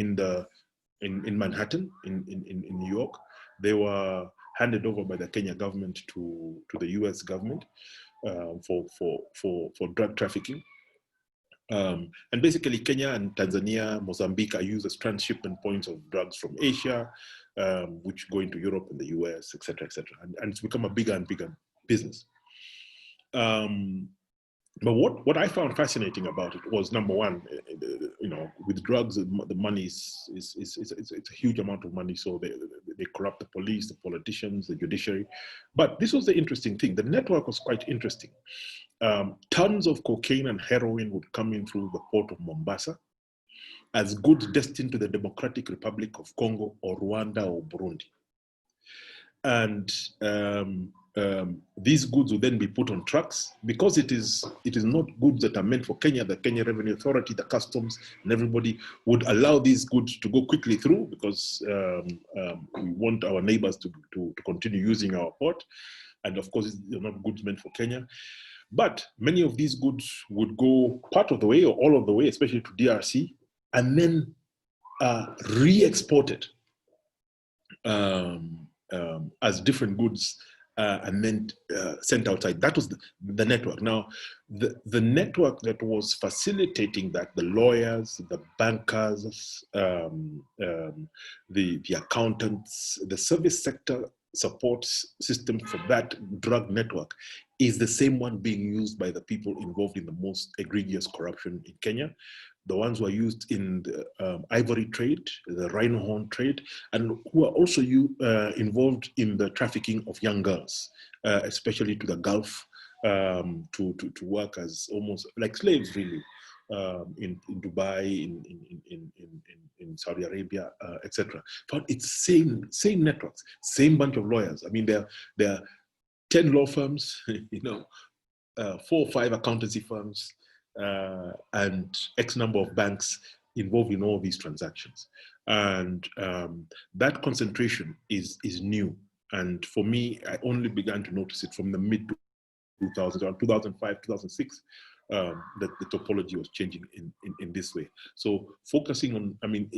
Manhattan, in New York. They were handed over by the Kenya government to the US government for drug trafficking. And basically Kenya and Tanzania, Mozambique are used as transshipment points of drugs from Asia, which go into Europe and the US, et cetera, et cetera. And it's become a bigger and bigger business. But what I found fascinating about it was, number one, with drugs, the money it's a huge amount of money. So they corrupt the police, the politicians, the judiciary. But this was the interesting thing. The network was quite interesting. Tons of cocaine and heroin would come in through the port of Mombasa as goods destined to the Democratic Republic of Congo or Rwanda or Burundi. And these goods would then be put on trucks, because it is not goods that are meant for Kenya. The Kenya Revenue Authority, the customs, and everybody would allow these goods to go quickly through, because we want our neighbors to continue using our port. And of course, they're not goods meant for Kenya. But many of these goods would go part of the way or all of the way, especially to DRC, and then re-exported as different goods and then sent outside. That was the network. Now, the network that was facilitating that, the lawyers, the bankers, the accountants, the service sector support system for that drug network is the same one being used by the people involved in the most egregious corruption in Kenya. The ones who are used in the ivory trade, the rhino horn trade, and who are also involved in the trafficking of young girls, especially to the Gulf, to work as almost like slaves, really, in Dubai, in Saudi Arabia, etc. But it's same networks, same bunch of lawyers. I mean, there are 10 law firms, 4 or 5 accountancy firms, and X number of banks involved in all these transactions. And that concentration is new. And for me, I only began to notice it from the mid-2000s, around 2005, 2006, that the topology was changing in this way. So focusing on, I mean,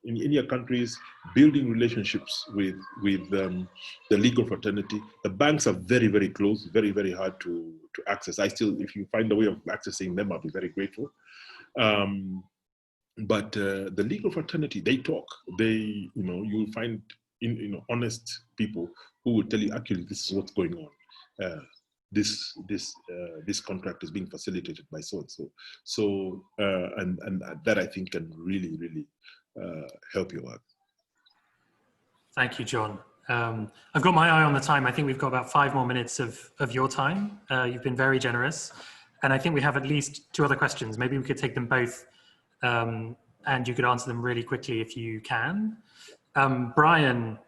in your countries, building relationships with the legal fraternity. The banks are very, very close, very, very hard to access. If you find a way of accessing them, I'll be very grateful. But the legal fraternity, they talk. You'll find honest people who will tell you, actually, this is what's going on. This contract is being facilitated by so and so. So and that I think can really, really help your work. Thank you, John. I've got my eye on the time. I think we've got about 5 more minutes of your time. You've been very generous. And I think we have at least 2 other questions. Maybe we could take them both and you could answer them really quickly if you can. Brian,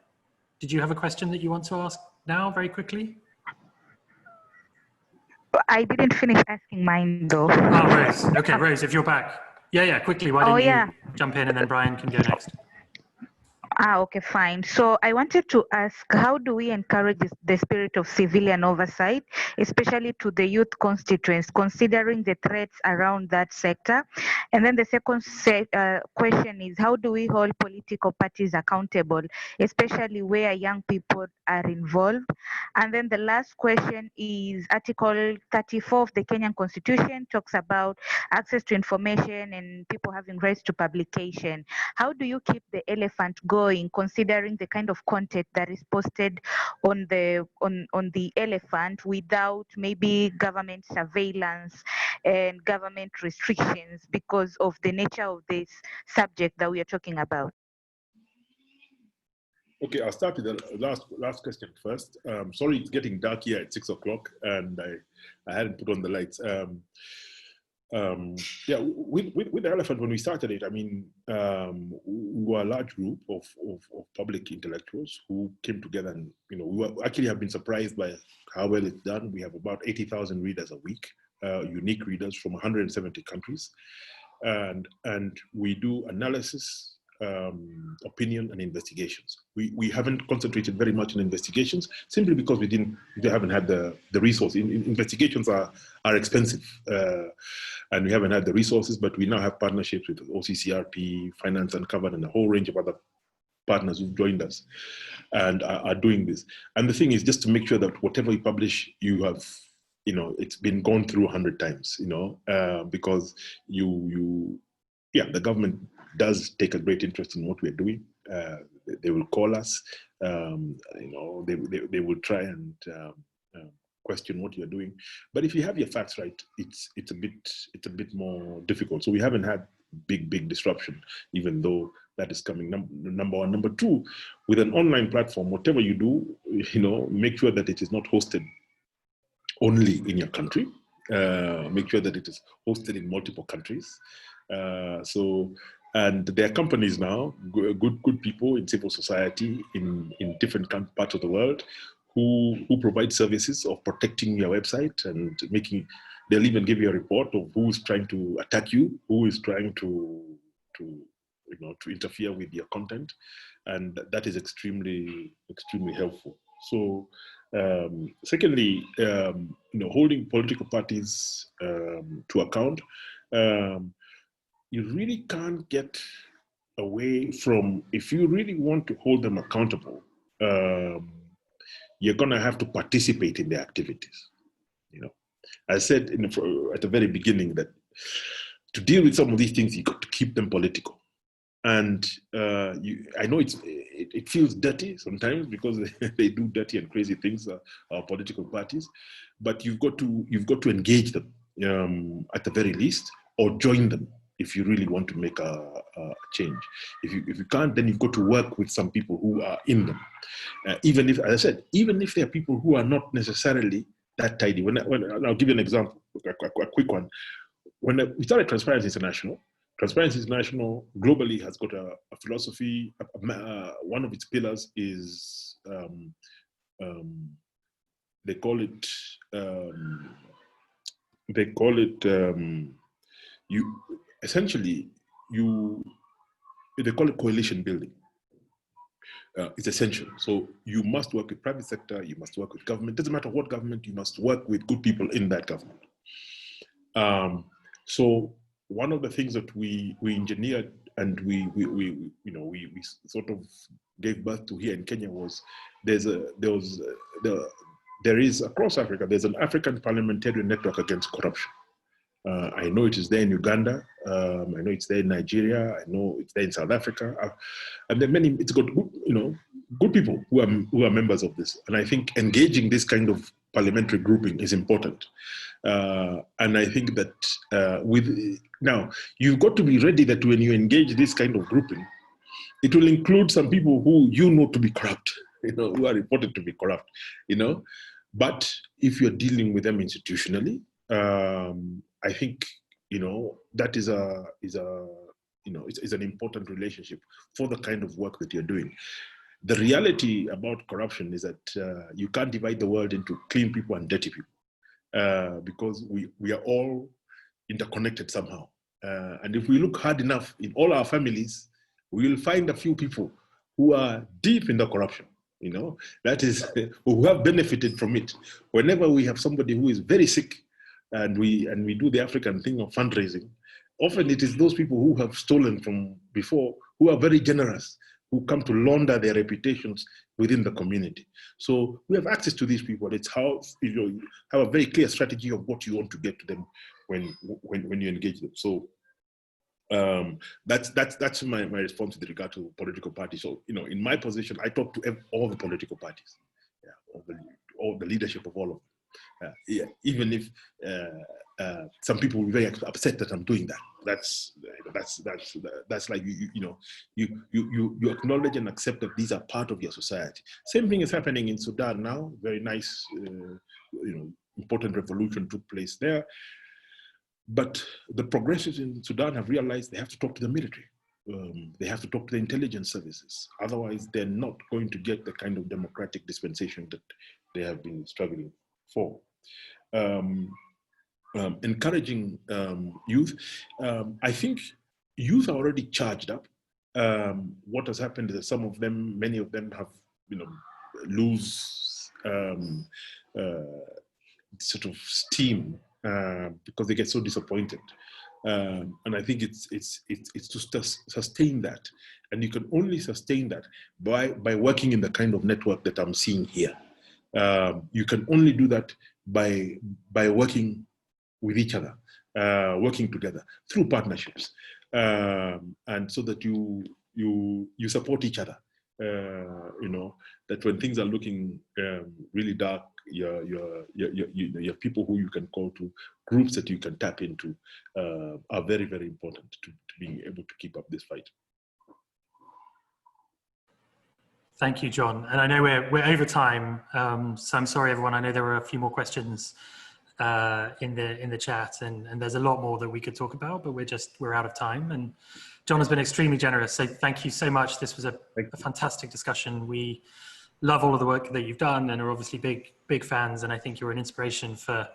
did you have a question that you want to ask now very quickly? I didn't finish asking mine though. Oh, Rose. Okay, Rose, if you're back. Yeah, quickly. Why don't you jump in and then Brian can go next. Okay, fine. So I wanted to ask, how do we encourage the spirit of civilian oversight, especially to the youth constituents, considering the threats around that sector? And then the second question is, how do we hold political parties accountable, especially where young people are involved? And then the last question is, Article 34 of the Kenyan Constitution talks about access to information and people having rights to publication. How do you keep the elephant going, considering the kind of content that is posted on the elephant without maybe government surveillance and government restrictions because of the nature of this subject that we are talking about? Okay, I'll start with the last question first. Sorry, it's getting dark here at 6 o'clock, and I hadn't put on the lights. Yeah, with the elephant, when we started it, I mean, we were a large group of public intellectuals who came together, and we actually have been surprised by how well it's done. We have about 80,000 readers a week, unique readers from 170 countries, and we do analysis, opinion, and investigations. We haven't concentrated very much on investigations simply because we haven't had the resources. Investigations are expensive, and we haven't had the resources. But we now have partnerships with OCCRP, Finance Uncovered, and a whole range of other partners who've joined us and are doing this. And the thing is just to make sure that whatever you publish, you have, it's been gone through 100 times. Because the government does take a great interest in what we're doing. They will call us. They will try and question what you're doing. But if you have your facts right, it's a bit more difficult. So we haven't had big disruption, even though that is coming. Number one. Number two, with an online platform, whatever you do, make sure that it is not hosted only in your country. Make sure that it is hosted in multiple countries. And there are companies now, good people in civil society in different parts of the world who provide services of protecting your website and they'll even give you a report of who is trying to attack you, who is trying to interfere with your content. And that is extremely helpful. So secondly, holding political parties to account. You really can't get away from, if you really want to hold them accountable, you're going to have to participate in their activities. I said at the very beginning that to deal with some of these things, you got to keep them political. And I know it feels dirty sometimes because they do dirty and crazy things, our political parties, but you've got to engage them at the very least, or join them if you really want to make a change. If you can't, then you've got to work with some people who are in them. Even if, as I said, even if there are people who are not necessarily that tidy. When I'll give you an example, a quick one. When we started Transparency International globally has got a philosophy. One of its pillars is they call it they call it coalition building. It's essential. So you must work with private sector, you must work with government. Doesn't matter what government, you must work with good people in that government. So one of the things that we engineered and we sort of gave birth to here in Kenya was there is across Africa, there's an African Parliamentary Network Against Corruption. I know it is there in Uganda. I know it's there in Nigeria. I know it's there in South Africa. And there are many. It's got good people who are members of this. And I think engaging this kind of parliamentary grouping is important. And I think that now you've got to be ready that when you engage this kind of grouping, it will include some people who to be corrupt. who are reported to be corrupt, But if you're dealing with them institutionally, I think, that is it's an important relationship for the kind of work that you're doing. The reality about corruption is that you can't divide the world into clean people and dirty people, because we are all interconnected somehow. And if we look hard enough in all our families, we will find a few people who are deep in the corruption, that is, who have benefited from it. Whenever we have somebody who is very sick and we do the African thing of fundraising, often it is those people who have stolen from before, who are very generous, who come to launder their reputations within the community. So we have access to these people. It's how you have a very clear strategy of what you want to get to them when you engage them. So that's my response with regard to political parties. So in my position, I talk to all the political parties, all the leadership of all of them. Even if some people will be very upset that I'm doing that. That's like you acknowledge and accept that these are part of your society. Same thing is happening in Sudan now. Very nice, important revolution took place there. But the progressives in Sudan have realized they have to talk to the military. They have to talk to the intelligence services. Otherwise, they're not going to get the kind of democratic dispensation that they have been struggling for. Encouraging youth. I think youth are already charged up. What has happened is that many of them have, lose sort of steam because they get so disappointed. And I think it's to sustain that. And you can only sustain that by working in the kind of network that I'm seeing here. You can only do that by working with each other, working together through partnerships, and so that you support each other. That when things are looking really dark, you have people who you can call to, groups that you can tap into, are very, very important to being able to keep up this fight. Thank you, John. And I know we're over time, so I'm sorry, everyone. I know there were a few more questions in the chat, and there's a lot more that we could talk about, but we're out of time. And John has been extremely generous, so thank you so much. This was a fantastic discussion. We love all of the work that you've done, and are obviously big fans. And I think you're an inspiration for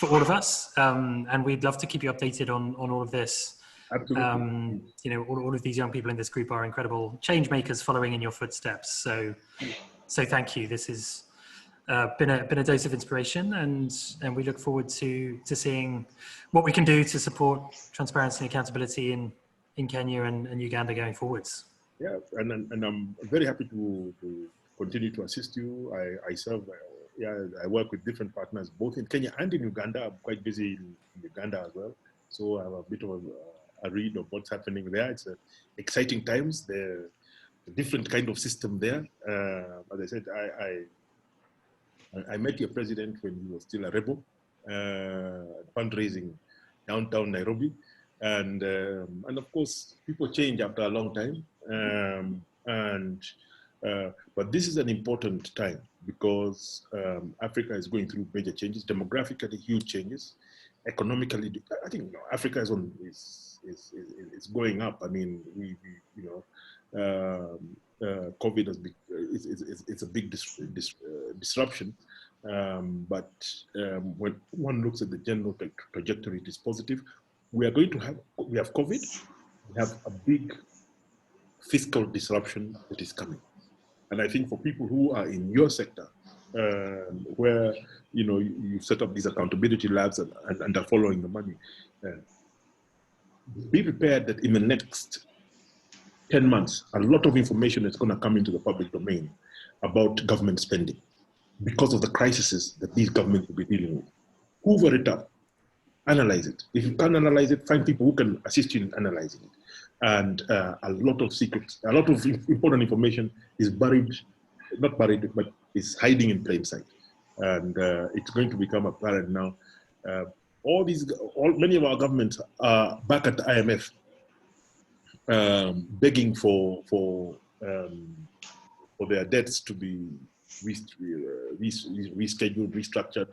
all of us. And we'd love to keep you updated on all of this. Absolutely. All of these young people in this group are incredible change makers following in your footsteps. So thank you. This has been a dose of inspiration, and we look forward to seeing what we can do to support transparency and accountability in Kenya and Uganda going forwards. Yeah, and I'm very happy to continue to assist you. I serve. I work with different partners both in Kenya and in Uganda. I'm quite busy in Uganda as well, so I have a bit of a read of what's happening there. It's exciting times. There's a different kind of system there. As I said, I met your president when he was still a rebel, fundraising downtown Nairobi, and of course people change after a long time, but this is an important time because Africa is going through major changes, demographically huge changes, economically. I think Africa is going up. I mean, COVID has been, it's a big disruption, but when one looks at the general trajectory, it is positive. We have COVID, we have a big fiscal disruption that is coming. And I think for people who are in your sector, where you set up these accountability labs and are following the money, be prepared that in the next 10 months, a lot of information is going to come into the public domain about government spending because of the crises that these governments will be dealing with. Hoover it up, analyze it. If you can't analyze it, find people who can assist you in analyzing it. And a lot of secrets, a lot of important information is not buried, but is hiding in plain sight. And it's going to become apparent now. Many of our governments are back at the IMF, begging for for their debts to be rescheduled, restructured,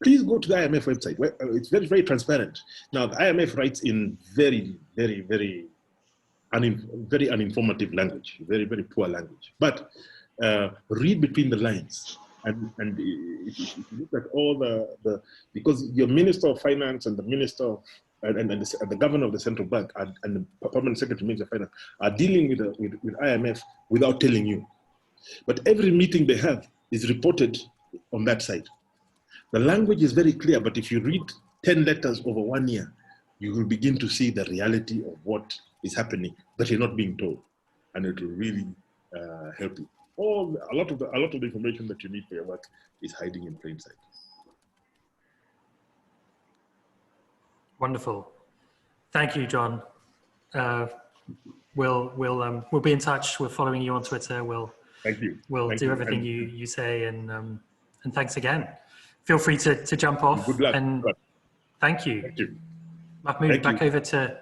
please go to the IMF website. Where, it's very, very transparent. Now, the IMF writes in very, very, very uninformative language, very, very poor language. But read between the lines. And if you look at all because your Minister of Finance and the Minister of, and the Governor of the Central Bank and the Permanent Secretary Minister of Finance are dealing with IMF without telling you. But every meeting they have is reported on that side. The language is very clear, but if you read 10 letters over 1 year, you will begin to see the reality of what is happening that you're not being told. And it will really help you. A lot of the information that you need for your work is hiding in plain sight. Wonderful. Thank you, John. We'll be in touch. We're following you on Twitter. Thank you. We'll do everything you say, and thanks again. Feel free to jump off. Good luck. And thank you. Thank you. Mahmoud, back over to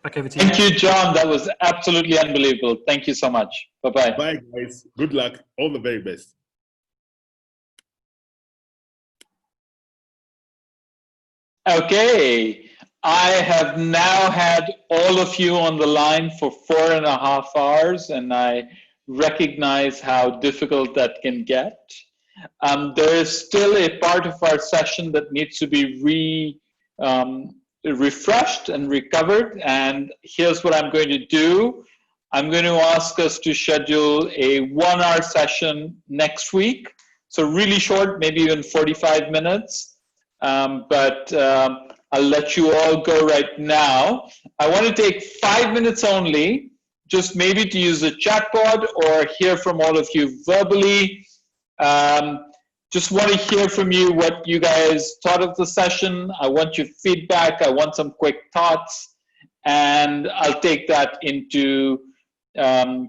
you. Thank you, John. That was absolutely unbelievable. Thank you so much. Bye-bye. Bye, guys. Good luck. All the very best. Okay. I have now had all of you on the line for 4.5 hours, and I recognize how difficult that can get. There is still a part of our session that needs to be refreshed and recovered, and here's what I'm going to do. I'm going to ask us to schedule a 1-hour session next week, so really short, maybe even 45 minutes, but I'll let you all go right now. I want to take 5 minutes only, just maybe to use the chat pod or hear from all of you verbally. Just want to hear from you what you guys thought of the session. I want your feedback. I want some quick thoughts, and I'll take that into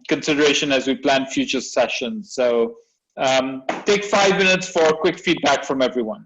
consideration as we plan future sessions. So take 5 minutes for quick feedback from everyone.